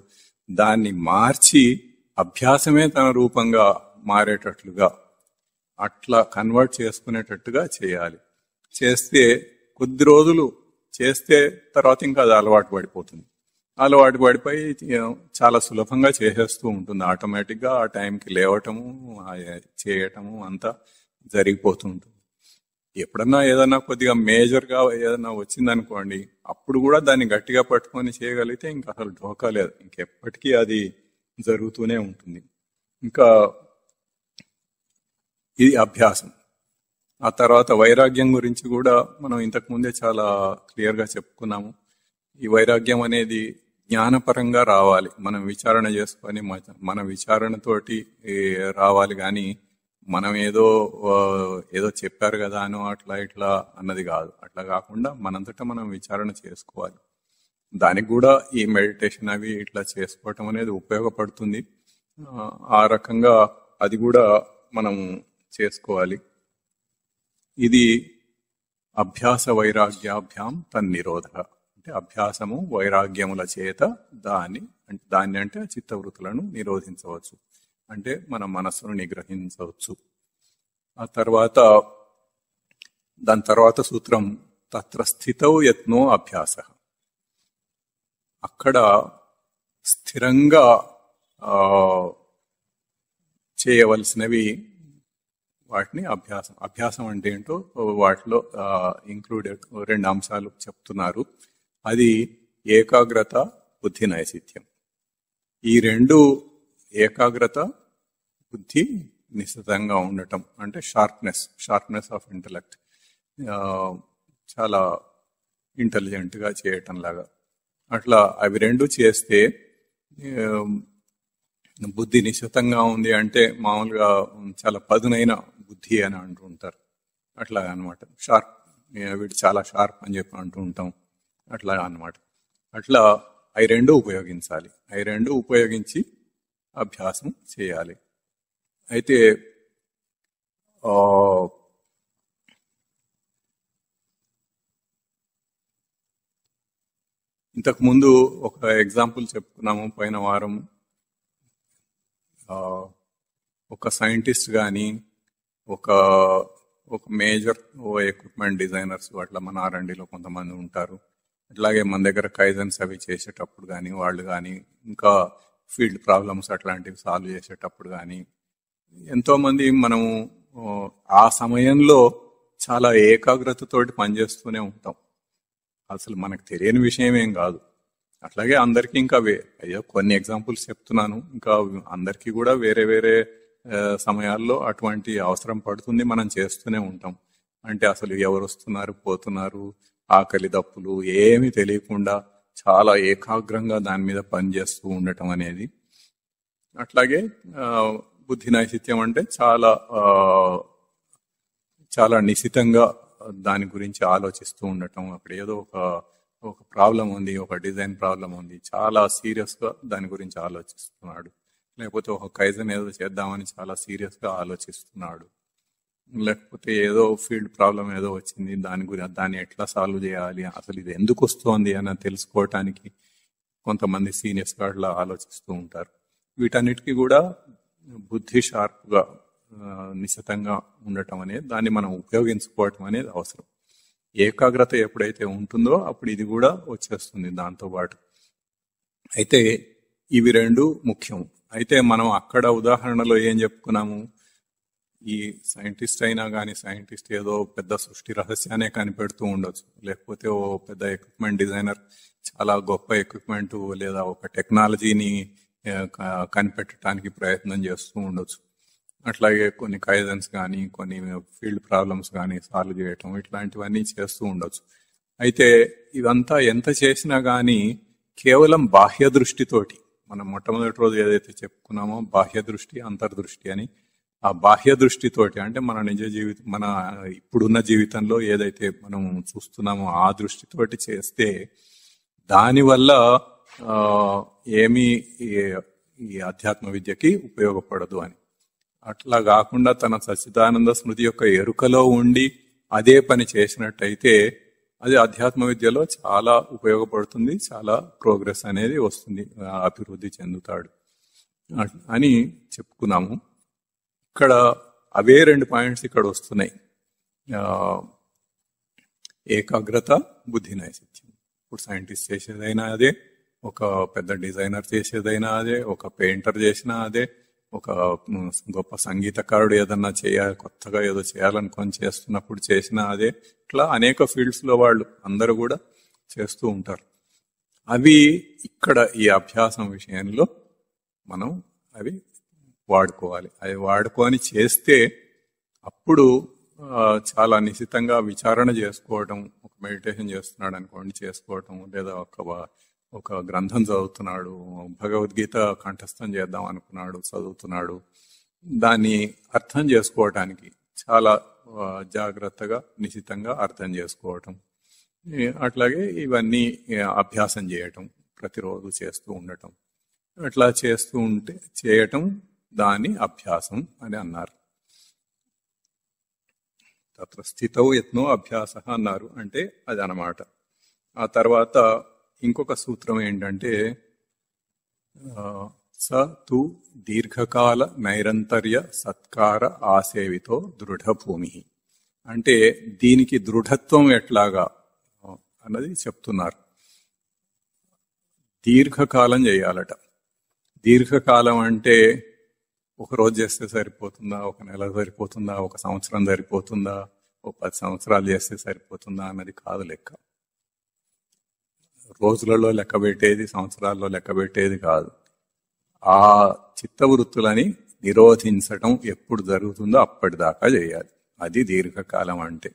దాన్ని మార్చి అభ్యాసమే తన రూపంగా మారేటట్లుగా అట్లా కన్వర్ట్ చేసుకునేటట్టుగా చేయాలి. చేస్తే కొద్ది రోజులు చేస్తే తర్వాత ఇంకా అది అలవాటు పడిపోతుంది. అలవాటు పడిపోయి చాలా సులభంగా చేసేస్తూ ఉంటుంది. ఆటోమేటిక్గా ఆ టైంకి లేవటము చేయటము అంతా జరిగిపోతూ ఉంటుంది. ఎప్పుడన్నా ఏదన్నా కొద్దిగా మేజర్గా ఏదన్నా వచ్చిందనుకోండి, అప్పుడు కూడా దాన్ని గట్టిగా పట్టుకొని చేయగలిగితే ఇంకా అసలు ఢోకా లేదు, ఇంకెప్పటికీ అది జరుగుతూనే ఉంటుంది. ఇంకా ఇది అభ్యాసం. ఆ తర్వాత వైరాగ్యం గురించి కూడా మనం ఇంతకు ముందే చాలా క్లియర్గా చెప్పుకున్నాము. ఈ వైరాగ్యం అనేది జ్ఞానపరంగా రావాలి. మనం విచారణ చేసుకొని మన విచారణతోటి రావాలి. కానీ మనం ఏదో చెప్పారు కదా అనో అట్లా ఇట్లా అన్నది కాదు. అట్లా కాకుండా మనంతటా మనం విచారణ చేసుకోవాలి. దానికి కూడా ఈ మెడిటేషన్ అవి ఇట్లా చేసుకోవటం అనేది ఉపయోగపడుతుంది. ఆ రకంగా అది కూడా మనం చేసుకోవాలి. ఇది అభ్యాస వైరాగ్యాభ్యాం తన్నిరోధ, అంటే అభ్యాసము వైరాగ్యముల చేత దాన్ని అంటే చిత్తవృత్తులను నిరోధించవచ్చు, అంటే మన మనస్సును నిగ్రహించవచ్చు. ఆ తర్వాత దాని తర్వాత సూత్రం తత్ర స్థితౌ యత్నో అభ్యాస. అక్కడ స్థిరంగా చేయవలసినవి వాటిని అభ్యాసం. అభ్యాసం అంటే ఏంటో వాటిలో ఇంక్లూడెడ్ 2 అంశాలు చెప్తున్నారు. అది ఏకాగ్రత, బుద్ధి నైసిత్యం. ఈ 2 ఏకాగ్రత, బుద్ధి నిశ్చితంగా ఉండటం అంటే షార్ప్నెస్ ఆఫ్ ఇంటలెక్ట్, చాలా ఇంటెలిజెంట్గా చేయటం లాగా. అట్లా అవి 2 చేస్తే బుద్ధి నిశ్చితంగా ఉంది అంటే మామూలుగా చాలా పదునైన బుద్ధి అని అంటూ ఉంటారు. అట్లా అనమాట. షార్ప్, వీడు చాలా షార్ప్ అని చెప్పి అంటూ ఉంటాం. అట్లా అనమాట. అట్లా అవి 2 ఉపయోగించాలి. అవి 2 ఉపయోగించి అభ్యాసం చేయాలి. అయితే ఇంతకు ముందు ఒక ఎగ్జాంపుల్ చెప్పుకున్నాము పోయిన వారం. ఒక సైంటిస్ట్ కానీ ఒక మేజర్ ఎక్విప్మెంట్ డిజైనర్స్ అట్లా మన R&Dలో కొంతమంది ఉంటారు. అట్లాగే మన దగ్గర కైజన్స్ అవి చేసేటప్పుడు కానీ వాళ్ళు కానీ ఇంకా ఫీల్డ్ ప్రాబ్లమ్స్ అట్లాంటివి సాల్వ్ చేసేటప్పుడు కానీ ఎంతోమంది మనము ఆ సమయంలో చాలా ఏకాగ్రతతోటి పనిచేస్తూనే ఉంటాం. అసలు మనకు తెలియని విషయం ఏం కాదు. అట్లాగే అందరికీ ఇంకా అయ్యో కొన్ని ఎగ్జాంపుల్స్ చెప్తున్నాను. ఇంకా అందరికీ కూడా వేరే వేరే సమయాల్లో అటువంటి అవసరం పడుతుంది. మనం చేస్తూనే ఉంటాం. అంటే అసలు ఎవరు వస్తున్నారు పోతున్నారు, ఆకలి దప్పులు ఏమీ తెలియకుండా చాలా ఏకాగ్రంగా దాని మీద పనిచేస్తూ ఉండటం అనేది. అట్లాగే బుద్ధి నైసిత్యం అంటే చాలా నిశితంగా దాని గురించి ఆలోచిస్తూ ఉండటం. అక్కడ ఏదో ఒక ప్రాబ్లం ఉంది, ఒక డిజైన్ ప్రాబ్లం ఉంది, చాలా సీరియస్ గా దాని గురించి ఆలోచిస్తున్నాడు. లేకపోతే ఒక కైజన్ ఏదో చేద్దామని చాలా సీరియస్ గా ఆలోచిస్తున్నాడు. లేకపోతే ఏదో ఫీల్డ్ ప్రాబ్లం ఏదో వచ్చింది, దాన్ని ఎట్లా సాల్వ్ చేయాలి, అసలు ఇది ఎందుకు వస్తోంది అని తెలుసుకోవటానికి కొంతమంది సీనియర్స్ గా అట్లా ఆలోచిస్తూ ఉంటారు. వీటన్నిటికీ కూడా బుద్ధి షార్ప్ గా నిశితంగా ఉండటం అనేది, దాన్ని మనం ఉపయోగించుకోవటం అనేది అవసరం. ఏకాగ్రత ఎప్పుడైతే ఉంటుందో అప్పుడు ఇది కూడా వచ్చేస్తుంది దాంతో పాటు. అయితే ఇవి 2 ముఖ్యం. అయితే మనం అక్కడ ఉదాహరణలో ఏం చెప్పుకున్నాము, ఈ సైంటిస్ట్ అయినా కానీ సైంటిస్ట్ ఏదో పెద్ద సృష్టి రహస్యాన్ని కనిపెడుతూ ఉండొచ్చు. లేకపోతే ఓ పెద్ద ఎక్విప్మెంట్ డిజైనర్ చాలా గొప్ప ఎక్విప్మెంట్ లేదా ఒక టెక్నాలజీని కనిపెట్టడానికి ప్రయత్నం చేస్తూ ఉండొచ్చు. అట్లాగే కొన్ని కైజన్స్ కానీ కొన్ని ఫీల్డ్ ప్రాబ్లమ్స్ కానీ సాల్వ్ చేయటం ఇట్లాంటివన్నీ చేస్తూ ఉండొచ్చు. అయితే ఇదంతా ఎంత చేసినా కానీ కేవలం బాహ్య దృష్టితోటి, మనం మొట్టమొదటి రోజు ఏదైతే చెప్పుకున్నామో బాహ్య దృష్టి అంతర్దృష్టి అని, ఆ బాహ్య దృష్టితోటి అంటే మన నిజ జీవితం, మన ఇప్పుడున్న జీవితంలో ఏదైతే మనం చూస్తున్నామో ఆ దృష్టితోటి చేస్తే దానివల్ల ఏమీ ఈ అధ్యాత్మ విద్యకి ఉపయోగపడదు అని. అట్లా కాకుండా తన సచ్చిదానంద స్మృతి యొక్క ఎరుకలో ఉండి అదే పని చేసినట్టయితే అది అధ్యాత్మ విద్యలో చాలా ఉపయోగపడుతుంది, చాలా ప్రోగ్రెస్ అనేది వస్తుంది, అభివృద్ధి చెందుతాడు అని చెప్పుకున్నాము. ఇక్కడ అవే 2 పాయింట్స్ ఇక్కడ వస్తున్నాయి, ఏకాగ్రత, బుద్ధి నైసిత్యం. ఇప్పుడు సైంటిస్ట్ చేసేదైనా అదే, ఒక పెద్ద డిజైనర్ చేసేదైనా అదే, ఒక పెయింటర్ చేసినా అదే, ఒక గొప్ప సంగీతకారుడు ఏదన్నా కొత్తగా ఏదో చేయాలనుకొని చేస్తున్నప్పుడు చేసినా అదే. ఇట్లా అనేక ఫీల్డ్స్ లో వాళ్ళు అందరూ కూడా చేస్తూ ఉంటారు. అవి ఇక్కడ ఈ అభ్యాసం విషయంలో మనం అవి వాడుకోవాలి. అవి వాడుకొని చేస్తే అప్పుడు చాలా నిశితంగా విచారణ చేసుకోవటం, ఒక మెడిటేషన్ చేస్తున్నాడు అనుకోండి చేసుకోవటం, లేదా ఒక గ్రంథం చదువుతున్నాడు, భగవద్గీత కంఠస్థం చేద్దాం అనుకున్నాడు చదువుతున్నాడు, దాన్ని అర్థం చేసుకోవటానికి చాలా జాగ్రత్తగా నిశితంగా అర్థం చేసుకోవటం. అట్లాగే ఇవన్నీ అభ్యాసం చేయటం, ప్రతిరోజు చేస్తూ ఉండటం. అట్లా చేస్తూ ఉంటే చేయటం దాని అభ్యాసం అని అన్నారు. తత్ర స్థితౌ యత్నో అభ్యాస అన్నారు. అంటే అది అన్నమాట. ఆ తర్వాత ఇంకొక సూత్రం ఏంటంటే స తు దీర్ఘకాల నైరంతర్య సత్కార ఆసేవితో దృఢభూమి. అంటే దీనికి దృఢత్వం ఎట్లాగా అన్నది చెప్తున్నారు. దీర్ఘకాలం చేయాలట. దీర్ఘకాలం అంటే ఒక రోజు చేస్తే సరిపోతుందా, ఒక నెల సరిపోతుందా, ఒక సంవత్సరం సరిపోతుందా, ఒక 10 సంవత్సరాలు చేస్తే సరిపోతుందా అన్నది కాదు లెక్క. రోజులలో లెక్క పెట్టేది, సంవత్సరాల్లో లెక్క పెట్టేది కాదు. ఆ చిత్తవృత్తులని నిరోధించటం ఎప్పుడు జరుగుతుందో అప్పటిదాకా చేయాలి. అది దీర్ఘకాలం అంటే.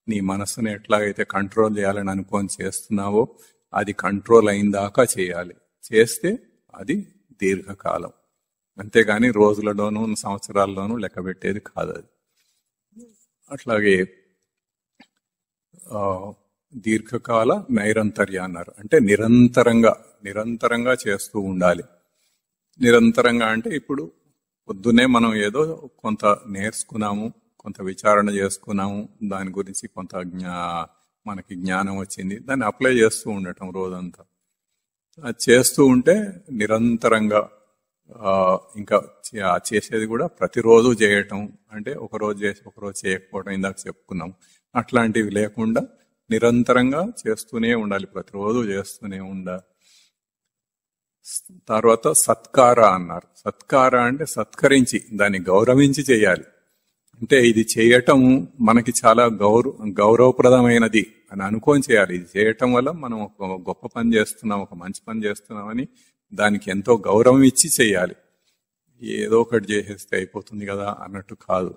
నీ మనస్సును ఎట్లాగైతే కంట్రోల్ చేయాలని అనుకొని చేస్తున్నావో అది కంట్రోల్ అయిన దాకా చేయాలి. చేస్తే అది దీర్ఘకాలం. అంతేగాని రోజులలోనూ సంవత్సరాల్లోనూ లెక్క పెట్టేది కాదు అది. అట్లాగే దీర్ఘకాల నైరంతర్య అన్నారు. అంటే నిరంతరంగా చేస్తూ ఉండాలి. నిరంతరంగా అంటే ఇప్పుడు పొద్దున్నే మనం ఏదో కొంత నేర్చుకున్నాము, కొంత విచారణ చేసుకున్నాము, దాని గురించి కొంత మనకి జ్ఞానం వచ్చింది, దాన్ని అప్లై చేస్తూ ఉండటం రోజంతా. అది చేస్తూ ఉంటే నిరంతరంగా ఇంకా చేసేది కూడా ప్రతిరోజు చేయటం. అంటే ఒకరోజు చేసి ఒకరోజు చేయకపోవడం ఇందాక చెప్పుకున్నాం. అట్లాంటివి లేకుండా నిరంతరంగా చేస్తూనే ఉండాలి, ప్రతిరోజు చేస్తూనే ఉండాలి. తర్వాత సత్కార అన్నారు. సత్కార అంటే సత్కరించి, దాన్ని గౌరవించి చేయాలి. అంటే ఇది చేయటం మనకి చాలా గౌరవప్రదమైనది అని అనుకొని చేయాలి. ఇది చేయటం వల్ల మనం ఒక గొప్ప పని చేస్తున్నాం, ఒక మంచి పని చేస్తున్నామని దానికి ఎంతో గౌరవం ఇచ్చి చేయాలి. ఏదో ఒకటి చేసేస్తే అయిపోతుంది కదా అన్నట్టు కాదు.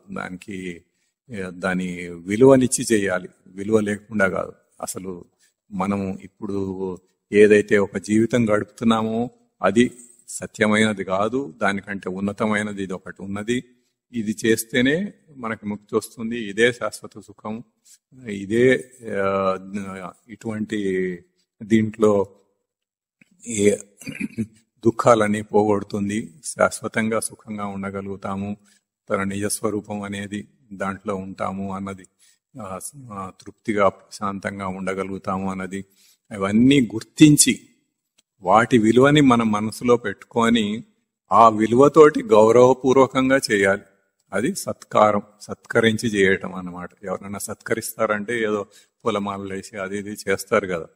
దాని విలువనిచ్చి చేయాలి, విలువ లేకుండా కాదు. అసలు మనం ఇప్పుడు ఏదైతే ఒక జీవితం గడుపుతున్నామో అది సత్యమైనది కాదు, దానికంటే ఉన్నతమైనది ఇది ఒకటి ఉన్నది. ఇది చేస్తేనే మనకి ముక్తి వస్తుంది, ఇదే శాశ్వత సుఖం, ఇదే ఇటువంటి దీంట్లో దుఃఖాలన్నీ పోగొడుతుంది, శాశ్వతంగా సుఖంగా ఉండగలుగుతాము, తన నిజస్వరూపం అనేది దాంట్లో ఉంటాము అన్నది, తృప్తిగా ప్రశాంతంగా ఉండగలుగుతాము అన్నది, అవన్నీ గుర్తించి వాటి విలువని మన మనసులో పెట్టుకొని ఆ విలువతోటి గౌరవపూర్వకంగా చేయాలి. అది సత్కారం, సత్కరించి చేయటం అన్నమాట. ఎవరైనా సత్కరిస్తారంటే ఏదో పూలమాలలు వేసి అది ఇది చేస్తారు కదా.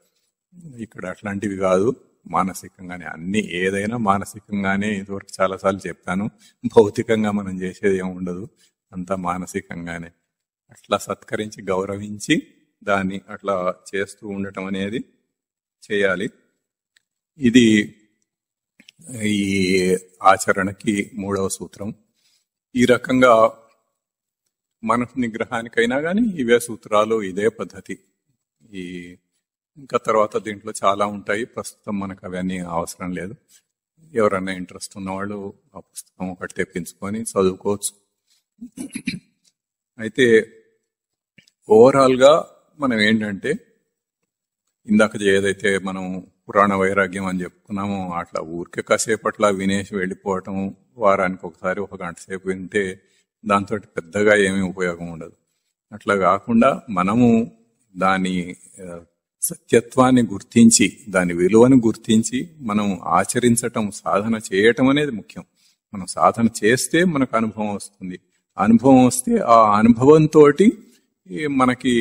ఇక్కడ అట్లాంటివి కాదు, మానసికంగానే అన్ని. ఏదైనా మానసికంగానే, ఇదివరకు చాలాసార్లు చెప్పాను. భౌతికంగా మనం చేసేది ఏమి ఉండదు, అంతా మానసికంగానే. అట్లా సత్కరించి గౌరవించి దాన్ని అట్లా చేస్తూ ఉండటం అనేది చేయాలి. ఇది ఈ ఆచరణకి 3వ సూత్రం. ఈ రకంగా మనసు నిగ్రహానికైనా కానీ ఇవే సూత్రాలు, ఇదే పద్ధతి. ఇంకా తర్వాత దీంట్లో చాలా ఉంటాయి, ప్రస్తుతం మనకు అవన్నీ అవసరం లేదు. ఎవరన్నా ఇంట్రెస్ట్ ఉన్నవాళ్ళు ఆ పుస్తకం ఒకటి తెప్పించుకొని చదువుకోవచ్చు. అయితే ఓవరాల్గా మనం ఏంటంటే, ఇందాక ఏదైతే మనం పురాణ వైరాగ్యం అని చెప్పుకున్నామో అట్లా ఊరికే కాసేపట్లా వినేసి వెళ్ళిపోవటం, వారానికి ఒకసారి 1 గంట సేపు వింటే దాంతో పెద్దగా ఏమీ ఉపయోగం ఉండదు. అట్లా కాకుండా మనము దాని సత్యత్వాన్ని గుర్తించి, దాని విలువను గుర్తించి మనం ఆచరించటం, సాధన చేయటం అనేది ముఖ్యం. మనం సాధన చేస్తే మనకు అనుభవం వస్తుంది. అనుభవం వస్తే ఆ అనుభవంతో మనకి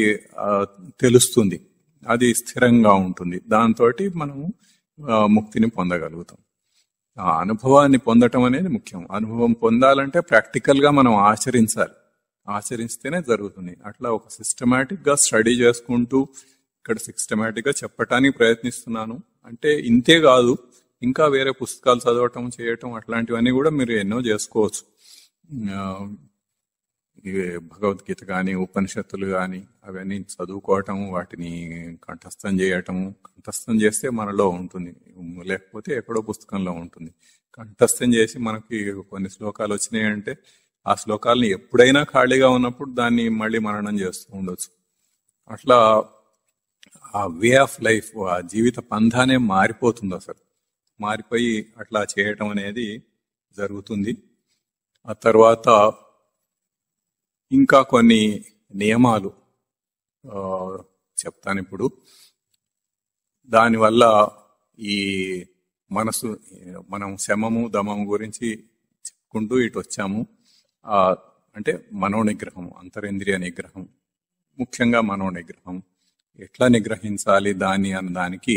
తెలుస్తుంది, అది స్థిరంగా ఉంటుంది. దాంతో మనము ముక్తిని పొందగలుగుతాం. ఆ అనుభవాన్ని పొందటం అనేది ముఖ్యం. అనుభవం పొందాలంటే ప్రాక్టికల్ గా మనం ఆచరించాలి, ఆచరిస్తేనే జరుగుతుంది. అట్లా ఒక సిస్టమేటిక్ గా స్టడీ చేసుకుంటూ ఇక్కడ సిస్టమేటిక్ గా చెప్పటానికి ప్రయత్నిస్తున్నాను. అంటే ఇంతే కాదు, ఇంకా వేరే పుస్తకాలు చదవటం, చేయటం, అట్లాంటివన్నీ కూడా మీరు ఎన్నో చేసుకోవచ్చు. భగవద్గీత కానీ, ఉపనిషత్తులు కానీ అవన్నీ చదువుకోవటం, వాటిని కంఠస్థం చేయటము. కంఠస్థం చేస్తే మనలో ఉంటుంది, లేకపోతే ఎక్కడో పుస్తకంలో ఉంటుంది. కంఠస్థం చేసి మనకి కొన్ని శ్లోకాలు వచ్చినాయంటే ఆ శ్లోకాలని ఎప్పుడైనా ఖాళీగా ఉన్నప్పుడు దాన్ని మళ్ళీ మననం చేస్తూ ఉండొచ్చు. అట్లా ఆ వే ఆఫ్ లైఫ్, ఆ జీవిత పంధానే మారిపోతుంది. అసలు మారిపోయి అట్లా చేయటం అనేది జరుగుతుంది. ఆ తర్వాత ఇంకా కొన్ని నియమాలు చెప్తాను ఇప్పుడు. దానివల్ల ఈ మనసు, మనం శమము దమము గురించి చెప్పుకుంటూ ఇటు వచ్చాము. అంటే మనోనిగ్రహం, అంతరేంద్రియ నిగ్రహం, ముఖ్యంగా మనోనిగ్రహం ఎట్లా నిగ్రహించాలి దాన్ని అన్న దానికి,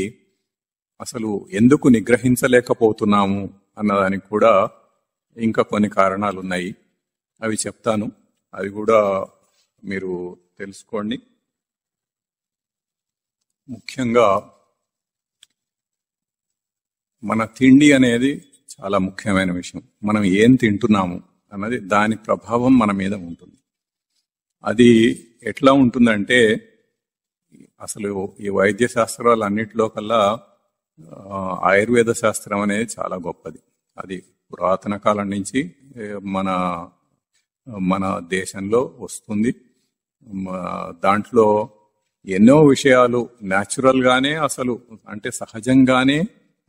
అసలు ఎందుకు నిగ్రహించలేకపోతున్నాము అన్నదానికి కూడా ఇంకా కొన్ని కారణాలు ఉన్నాయి. అవి చెప్తాను, అవి కూడా మీరు తెలుసుకోండి. ముఖ్యంగా మన తిండి అనేది చాలా ముఖ్యమైన విషయం. మనం ఏం తింటున్నాము అన్నది దాని ప్రభావం మన మీద ఉంటుంది. అది ఎట్లా ఉంటుందంటే, అసలు ఈ వైద్య శాస్త్రాలన్నిటిలో కల్లా ఆయుర్వేద శాస్త్రం అనేది చాలా గొప్పది. అది పురాతన కాలం నుంచి మన మన దేశంలో వస్తుంది. దాంట్లో ఎన్నో విషయాలు న్యాచురల్ గానే, అసలు అంటే సహజంగానే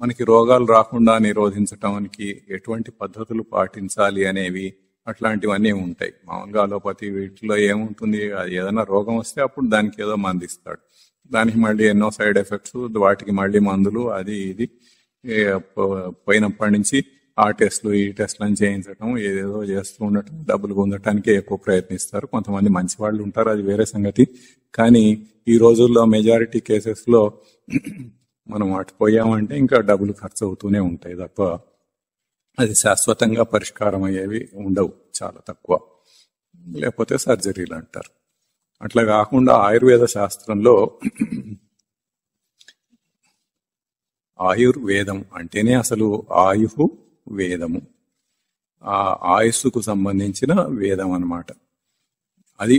మనకి రోగాలు రాకుండా నిరోధించటానికి ఎటువంటి పద్ధతులు పాటించాలి అనేవి, అట్లాంటివన్నీ ఉంటాయి. మామూలుగా అలోపతి వీటిలో ఏముంటుంది, అది ఏదైనా రోగం వస్తే అప్పుడు దానికి ఏదో మందు ఇస్తాడు, దానికి మళ్ళీ ఎన్నో సైడ్ ఎఫెక్ట్స్, వాటికి మళ్ళీ మందులు, అది ఇది పోయినప్పటి నుంచి ఆ టెస్టులు ఈ టెస్టులు అని చేయించడం, ఏదేదో చేస్తూ ఉండటం, డబ్బులు పొందటానికే ఎక్కువ ప్రయత్నిస్తారు. కొంతమంది మంచి వాళ్ళు ఉంటారు, అది వేరే సంగతి. కానీ ఈ రోజుల్లో మెజారిటీ కేసెస్లో మనం అటుపోయామంటే ఇంకా డబ్బులు ఖర్చు అవుతూనే ఉంటాయి తప్ప అది శాశ్వతంగా పరిష్కారం అయ్యేవి ఉండవు, చాలా తక్కువ. లేకపోతే సర్జరీలు అంటారు. అట్లా కాకుండా ఆయుర్వేద శాస్త్రంలో ఆయుర్వేదం అంటేనే అసలు ఆయు వేదము, ఆ ఆయుస్సుకు సంబంధించిన వేదం అన్నమాట. అది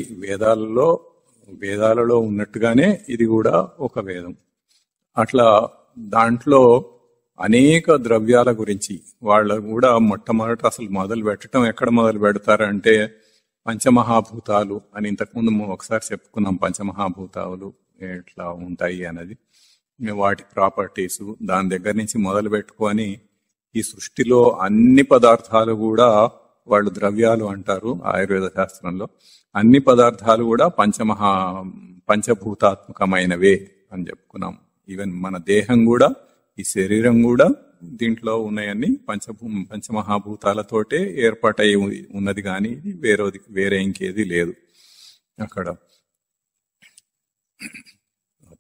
వేదాలలో ఉన్నట్టుగానే ఇది కూడా ఒక వేదం. అట్లా దాంట్లో అనేక ద్రవ్యాల గురించి వాళ్ళు కూడా మొట్టమొదట అసలు మొదలు పెట్టడం ఎక్కడ మొదలు పెడతారంటే పంచమహాభూతాలు అని. ఇంతకుముందు ఒకసారి చెప్పుకున్నాం పంచమహాభూతాలు ఎట్లా ఉంటాయి అన్నది, వాటి ప్రాపర్టీసు. దాని దగ్గర నుంచి మొదలు పెట్టుకొని ఈ సృష్టిలో అన్ని పదార్థాలు కూడా వాళ్ళు ద్రవ్యాలు అంటారు ఆయుర్వేద శాస్త్రంలో. అన్ని పదార్థాలు కూడా పంచభూతాత్మకమైనవే అని చెప్పుకున్నాం. ఈవెన్ మన దేహం కూడా, ఈ శరీరం కూడా దీంట్లో ఉన్నాయన్ని పంచమహాభూతాలతోటే ఏర్పాటై ఉన్నది, కానీ ఇది వేరే ఇంకేది లేదు. అక్కడ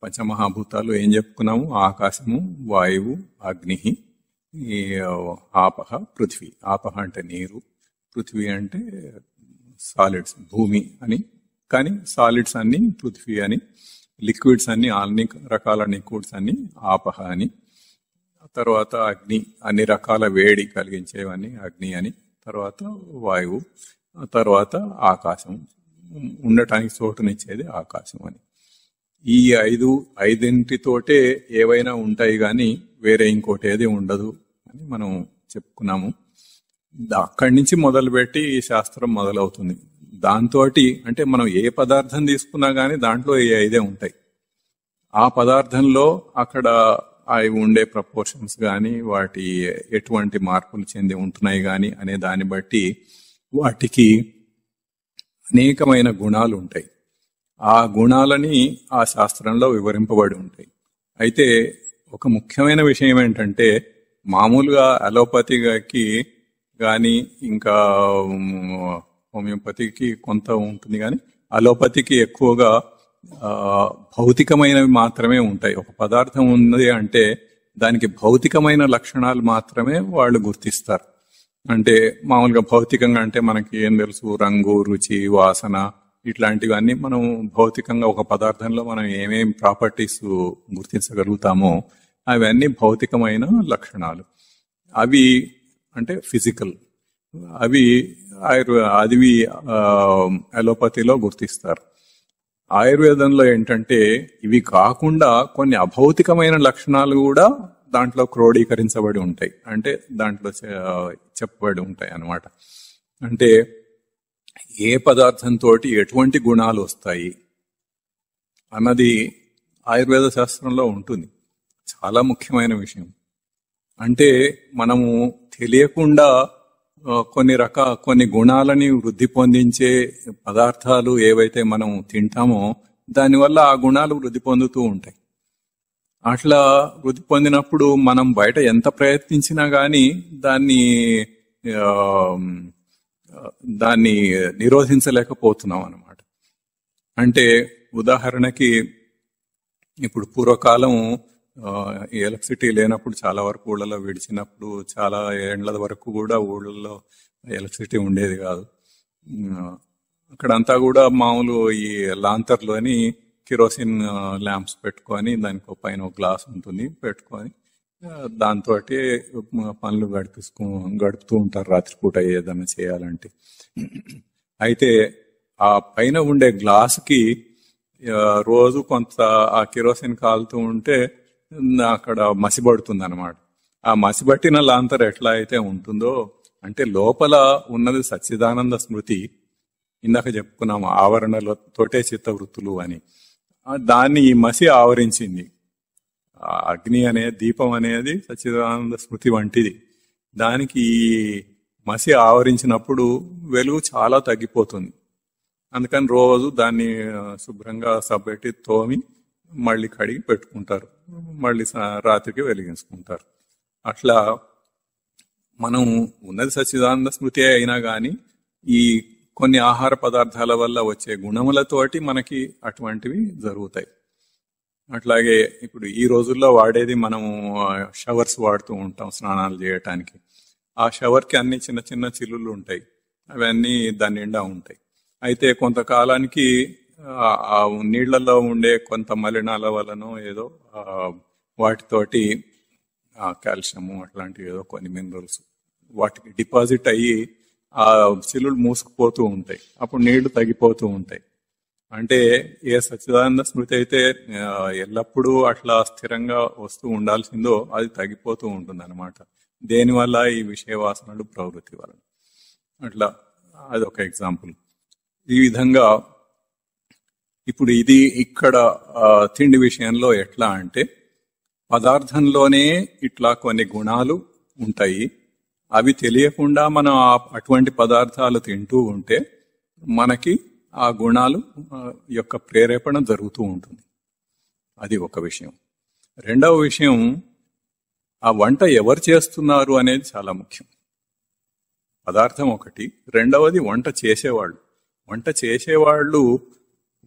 పంచమహాభూతాలు ఏం చెప్పుకున్నాము? ఆకాశము, వాయువు, అగ్ని, ఆపహ, పృథ్వీ. ఆపహ అంటే నీరు, పృథ్వీ అంటే సాలిడ్స్, భూమి అని. కానీ సాలిడ్స్ అన్ని పృథ్వీ అని, లిక్విడ్స్ అన్ని, అన్ని రకాల లిక్విడ్స్ అన్ని ఆపహ అని. తర్వాత అగ్ని, అన్ని రకాల వేడి కలిగించేవన్నీ అగ్ని అని. తర్వాత వాయువు, తర్వాత ఆకాశం, ఉండటానికి చోటునిచ్చేది ఆకాశం అని. ఈ ఐదింటితోటే ఏవైనా ఉంటాయి కానీ వేరే ఇంకోటి ఏది ఉండదు అని మనం చెప్పుకున్నాము. అక్కడి నుంచి మొదలుపెట్టి ఈ శాస్త్రం మొదలవుతుంది. దాంతో అంటే మనం ఏ పదార్థం తీసుకున్నా గానీ దాంట్లో ఈ 5 ఉంటాయి. ఆ పదార్థంలో అక్కడ అవి ఉండే ప్రపోర్షన్స్ కానీ, వాటి ఎటువంటి మార్పులు చెంది ఉంటున్నాయి కానీ అనే దాన్ని బట్టి వాటికి అనేకమైన గుణాలు ఉంటాయి. ఆ గుణాలని ఆ శాస్త్రంలో వివరింపబడి ఉంటాయి. అయితే ఒక ముఖ్యమైన విషయం ఏంటంటే, మామూలుగా అలోపతికి కానీ ఇంకా హోమియోపతికి కొంత ఉంటుంది, కానీ అలోపతికి ఎక్కువగా భౌతికమైనవి మాత్రమే ఉంటాయి. ఒక పదార్థం ఉంది అంటే దానికి భౌతికమైన లక్షణాలు మాత్రమే వాళ్ళు గుర్తిస్తారు. అంటే మామూలుగా భౌతికంగా అంటే మనకి ఏం తెలుసు, రంగు, రుచి, వాసన, ఇట్లాంటివన్నీ మనం భౌతికంగా ఒక పదార్థంలో మనం ఏమేం ప్రాపర్టీస్ గుర్తించగలుగుతామో అవన్నీ భౌతికమైన లక్షణాలు. అవి అంటే ఫిజికల్, అవి అలోపతిలో గుర్తిస్తారు. ఆయుర్వేదంలో ఏంటంటే ఇవి కాకుండా కొన్ని అభౌతికమైన లక్షణాలు కూడా దాంట్లో క్రోడీకరించబడి ఉంటాయి, అంటే దాంట్లో చెప్పబడి ఉంటాయి అన్నమాట. అంటే ఏ పదార్థంతో ఎటువంటి గుణాలు వస్తాయి అన్నది ఆయుర్వేద శాస్త్రంలో ఉంటుంది. చాలా ముఖ్యమైన విషయం. అంటే మనము తెలియకుండా కొన్ని గుణాలని వృద్ధి పొందించే పదార్థాలు ఏవైతే మనం తింటామో దానివల్ల ఆ గుణాలు వృద్ధి పొందుతూ ఉంటాయి. అట్లా వృద్ధి పొందినప్పుడు మనం బయట ఎంత ప్రయత్నించినా గానీ దాన్ని ఆ, దాన్ని నిరోధించలేకపోతున్నాం అన్నమాట. అంటే ఉదాహరణకి ఇప్పుడు పూర్వకాలం ఈ ఎలక్ట్రిసిటీ లేనప్పుడు చాలా వరకు ఊళ్ళలో విడిచినప్పుడు చాలా ఏండ్ల వరకు కూడా ఊళ్ళల్లో ఎలక్ట్రిసిటీ ఉండేది కాదు. అక్కడంతా కూడా మామూలు ఈ లాంతర్లోని కిరోసిన్ ల్యాంప్స్ పెట్టుకొని దానికి పైన ఒక గ్లాస్ ఉంటుంది పెట్టుకొని దాంతో పనులు గడుపుతూ ఉంటారు రాత్రిపూట ఏదైనా చేయాలంటే. అయితే ఆ పైన ఉండే గ్లాసుకి రోజు కొంత ఆ కిరోసిన్ కాలుతూ ఉంటే అక్కడ మసిబడుతుంది అనమాట. ఆ మసిబట్టిన లాంతర్ ఎట్లా అయితే ఉంటుందో అంటే లోపల ఉన్నది సచ్చిదానంద స్మృతి. ఇందాక చెప్పుకున్నాము ఆవరణలతోటే చిత్తవృత్తులు అని. దాన్ని ఈ మసి ఆవరించింది. అగ్ని అనే దీపం అనేది సచ్చిదానంద స్మృతి వంటిది. దానికి ఈ మసి ఆవరించినప్పుడు వెలుగు చాలా తగ్గిపోతుంది. అందుకని రోజు దాన్ని శుభ్రంగా సబ్బెట్టి తోమి మళ్ళీ కడిగి పెట్టుకుంటారు, మళ్ళీ రాత్రికి వెలిగించుకుంటారు. అట్లా మనం ఉన్నది సచ్చిదానంద స్మృతి అయినా కానీ ఈ కొన్ని ఆహార పదార్థాల వల్ల వచ్చే గుణములతోటి మనకి అటువంటివి జరుగుతాయి. అట్లాగే ఇప్పుడు ఈ రోజుల్లో వాడేది మనము షవర్స్ వాడుతూ ఉంటాం స్నానాలు చేయటానికి. ఆ షవర్కి అన్ని చిన్న చిన్న చిల్లులు ఉంటాయి, అవన్నీ దాని నిండా ఉంటాయి. అయితే కొంతకాలానికి ఆ నీళ్లలో ఉండే కొంత మలినాల వలనో ఏదో వాటితోటి కాల్షియము అట్లాంటివి ఏదో కొన్ని మినరల్స్ వాటికి డిపాజిట్ అయ్యి ఆ చిల్లులు మూసుకుపోతూ ఉంటాయి. అప్పుడు నీళ్లు తగ్గిపోతూ ఉంటాయి. అంటే ఏ సచ్చిదానంద స్మృతి అయితే ఎల్లప్పుడూ అట్లా స్థిరంగా వస్తూ ఉండాల్సిందో అది తగ్గిపోతూ ఉంటుంది అనమాట. దేనివల్ల ఈ విషయ వాసనలు ప్రవృత్తి వలన. అట్లా అదొక ఎగ్జాంపుల్. ఈ విధంగా ఇప్పుడు ఇది ఇక్కడ తిండి విషయంలో ఎట్లా అంటే పదార్థంలోనే ఇట్లా కొన్ని గుణాలు ఉంటాయి. అవి తెలియకుండా మనం అటువంటి పదార్థాలు తింటూ ఉంటే మనకి ఆ గుణాలు యొక్క ప్రేరేపణ జరుగుతూ ఉంటుంది. అది ఒక విషయం. రెండవ విషయం, ఆ వంట ఎవరు చేస్తున్నారు అనేది చాలా ముఖ్యం. పదార్థం ఒకటి, రెండవది వంట చేసేవాళ్ళు. వంట చేసేవాళ్ళు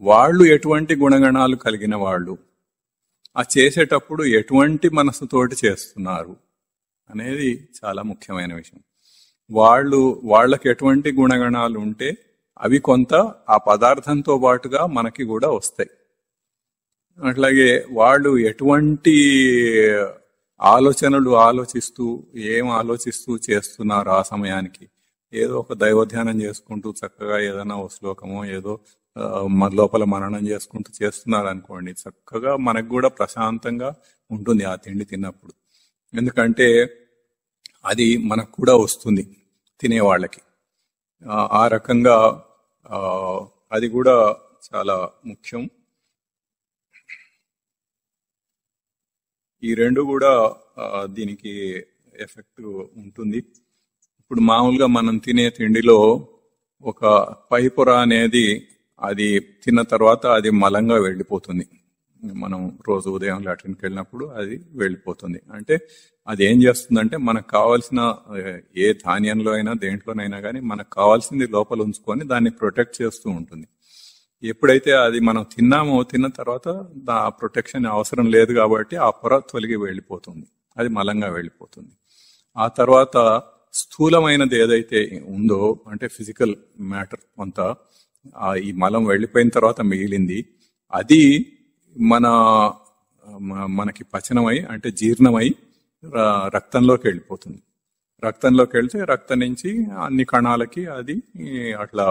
వాళ్ళు ఎటువంటి గుణగణాలు కలిగిన వాళ్ళు, ఆ చేసేటప్పుడు ఎటువంటి మనసుతోటి చేస్తున్నారు అనేది చాలా ముఖ్యమైన విషయం. వాళ్ళకి ఎటువంటి గుణగణాలు ఉంటే అవి కొంత ఆ పదార్థంతో పాటుగా మనకి కూడా వస్తాయి. అట్లాగే వాళ్ళు ఎటువంటి ఆలోచనలు ఆలోచిస్తూ ఏం ఆలోచిస్తూ చేస్తున్నారు ఆ సమయానికి. ఏదో ఒక దైవధ్యానం చేసుకుంటూ చక్కగా ఏదైనా ఓ శ్లోకమో ఏదో లోపల మననం చేసుకుంటూ చేస్తున్నారు అనుకోండి, చక్కగా మనకు కూడా ప్రశాంతంగా ఉంటుంది ఆ తిండి తిన్నప్పుడు. ఎందుకంటే అది మనకు కూడా వస్తుంది తినేవాళ్ళకి. ఆ రకంగా అది కూడా చాలా ముఖ్యం. ఈ రెండు కూడా దీనికి ఎఫెక్ట్ ఉంటుంది. ఇప్పుడు మామూలుగా మనం తినే తిండిలో ఒక పైపొర అనేది అది తిన్న తర్వాత అది మలంగా వెళ్ళిపోతుంది. మనం రోజు ఉదయం లాట్రిన్కి వెళ్ళినప్పుడు అది వెళ్ళిపోతుంది. అంటే అది ఏం చేస్తుందంటే మనకు కావాల్సిన ఏ ధాన్యంలో అయినా దేంట్లోనైనా కానీ మనకు కావాల్సింది లోపల ఉంచుకొని దాన్ని ప్రొటెక్ట్ చేస్తూ ఉంటుంది. ఎప్పుడైతే అది మనం తిన్నామో తిన్న తర్వాత ఆ ప్రొటెక్షన్ అవసరం లేదు కాబట్టి ఆ పొర తొలగి వెళ్ళిపోతుంది, అది మలంగా వెళ్ళిపోతుంది. ఆ తర్వాత స్థూలమైనది ఏదైతే ఉందో అంటే ఫిజికల్ మ్యాటర్ కొంత ఈ మలం వెళ్ళిపోయిన తర్వాత మిగిలింది అది మనకి పచనమై అంటే జీర్ణమై రక్తంలోకి వెళ్ళిపోతుంది. రక్తంలోకి వెళ్తే రక్తం నుంచి అన్ని కణాలకి అది అట్లా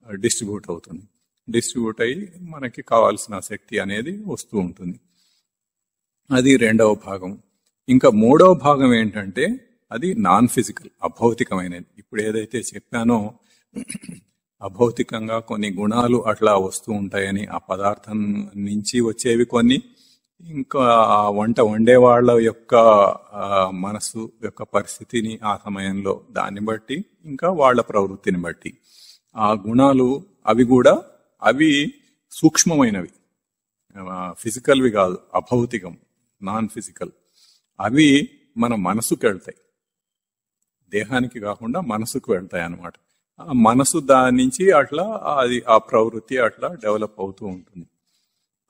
డిస్ట్రిబ్యూట్ అవుతుంది. డిస్ట్రిబ్యూట్ అయ్యి మనకి కావాల్సిన శక్తి అనేది వస్తూ ఉంటుంది. అది రెండవ భాగం. ఇంకా మూడవ భాగం ఏంటంటే అది నాన్ ఫిజికల్, అభౌతికమైనది. ఇప్పుడు ఏదైతే చెప్పానో అభౌతికంగా కొన్ని గుణాలు అట్లా వస్తూ ఉంటాయని, ఆ పదార్థం నుంచి వచ్చేవి కొన్ని, ఇంకా ఆ వంట వండే వాళ్ళ యొక్క మనసు యొక్క పరిస్థితిని ఆ సమయంలో దాన్ని బట్టి ఇంకా వాళ్ళ ప్రవృత్తిని బట్టి ఆ గుణాలు అవి సూక్ష్మమైనవి, ఫిజికల్వి కాదు, అభౌతికం, నాన్ ఫిజికల్, అవి మన మనసుకు వెళ్తాయి, దేహానికి కాకుండా మనసుకు వెళ్తాయి అన్నమాట. ఆ మనసు దాని నుంచి అట్లా అది ఆ ప్రవృత్తి అట్లా డెవలప్ అవుతూ ఉంటుంది.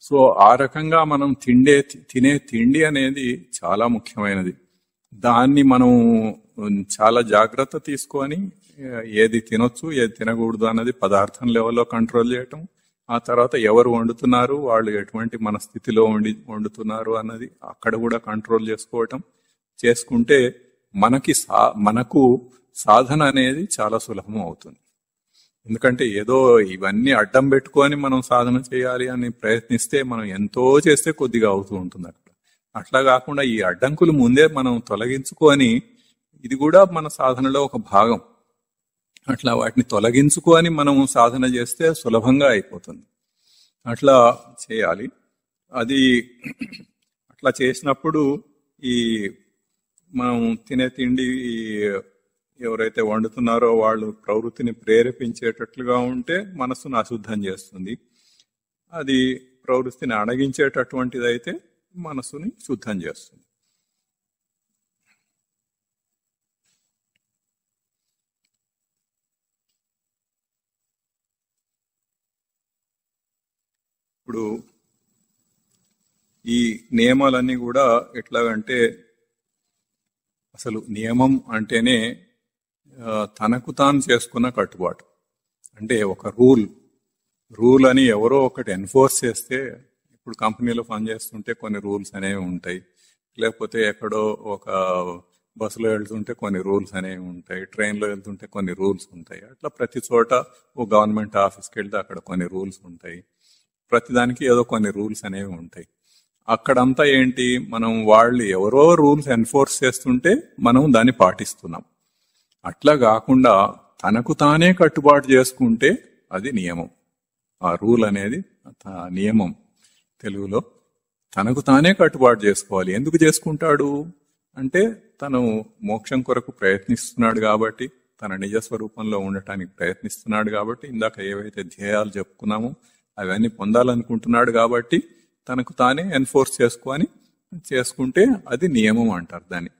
సో ఆ రకంగా మనం తినే తిండి అనేది చాలా ముఖ్యమైనది. దాన్ని మనం చాలా జాగ్రత్త తీసుకొని ఏది తినొచ్చు ఏది తినకూడదు అన్నది పదార్థం లెవెల్లో కంట్రోల్ చేయటం, ఆ తర్వాత ఎవరు వండుతున్నారు, వాళ్ళు ఎటువంటి మనస్థితిలో వండుతున్నారు అన్నది అక్కడ కూడా కంట్రోల్ చేసుకుంటే మనకు సాధన అనేది చాలా సులభం అవుతుంది. ఎందుకంటే ఏదో ఇవన్నీ అడ్డం పెట్టుకొని మనం సాధన చేయాలి అని ప్రయత్నిస్తే మనం ఎంతో చేస్తే కొద్దిగా అవుతూ ఉంటుంది అక్కడ. అట్లా కాకుండా ఈ అడ్డంకులు ముందే మనం తొలగించుకొని, ఇది కూడా మన సాధనలో ఒక భాగం, అట్లా వాటిని తొలగించుకొని మనం సాధన చేస్తే సులభంగా అయిపోతుంది. అట్లా చేయాలి. అది అట్లా చేసినప్పుడు ఈ మనం తినే తిండి ఎవరైతే వండుతున్నారో వాళ్ళు ప్రవృత్తిని ప్రేరేపించేటట్లుగా ఉంటే మనస్సును అశుద్ధం చేస్తుంది. అది ప్రవృత్తిని అణగించేటటువంటిది అయితే మనస్సుని శుద్ధం చేస్తుంది. ఇప్పుడు ఈ నియమాలన్నీ కూడా ఎట్లాగంటే, అసలు నియమం అంటేనే తనకు తాను చేసుకున్న కట్టుబాటు. అంటే ఒక రూల్ అని ఎవరో ఒకటి ఎన్ఫోర్స్ చేస్తే, ఇప్పుడు కంపెనీలో పనిచేస్తుంటే కొన్ని రూల్స్ అనేవి ఉంటాయి, లేకపోతే ఎక్కడో ఒక బస్సులో వెళ్తుంటే కొన్ని రూల్స్ అనేవి ఉంటాయి, ట్రైన్లో వెళ్తుంటే కొన్ని రూల్స్ ఉంటాయి. అట్లా ప్రతి చోట ఓ గవర్నమెంట్ ఆఫీస్కి వెళ్తే అక్కడ కొన్ని రూల్స్ ఉంటాయి, ప్రతిదానికి ఏదో కొన్ని రూల్స్ అనేవి ఉంటాయి. అక్కడంతా ఏంటి, మనం వాళ్ళు ఎవరో రూల్స్ ఎన్ఫోర్స్ చేస్తుంటే మనం దాన్ని పాటిస్తున్నాం. అట్లా కాకుండా తనకు తానే కట్టుబాటు చేసుకుంటే అది నియమం. ఆ రూల్ అనేది నియమం. తెలుగులో తనకు తానే కట్టుబాటు చేసుకోవాలి. ఎందుకు చేసుకుంటాడు అంటే, తను మోక్షం కొరకు ప్రయత్నిస్తున్నాడు కాబట్టి, తన నిజస్వరూపంలో ఉండటానికి ప్రయత్నిస్తున్నాడు కాబట్టి, ఇందాక ఏవైతే ధ్యేయాలు చెప్పుకున్నామో అవన్నీ పొందాలనుకుంటున్నాడు కాబట్టి తనకు తానే ఎన్ఫోర్స్ చేసుకుంటే అది నియమం అంటారు దాన్ని.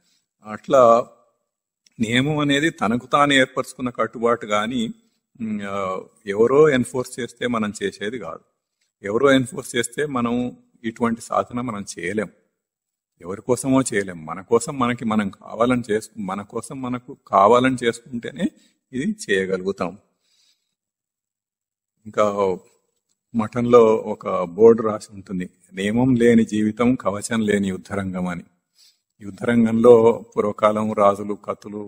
అట్లా నియమం అనేది తనకు తాను ఏర్పరచుకున్న కట్టుబాటు, కానీ ఎవరో ఎన్ఫోర్స్ చేస్తే మనం చేసేది కాదు. ఎవరో ఎన్ఫోర్స్ చేస్తే మనం ఇటువంటి సాధన మనం చేయలేం, ఎవరి కోసమో చేయలేం. మన కోసం మనకు కావాలని చేసుకుంటేనే ఇది చేయగలుగుతాం. ఇంకా మఠంలో ఒక బోర్డు రాసి ఉంటుంది, నియమం లేని జీవితం కవచం లేని యుద్ధరంగం అని. యుద్ధరంగంలో పూర్వకాలం రాజులు కత్తులు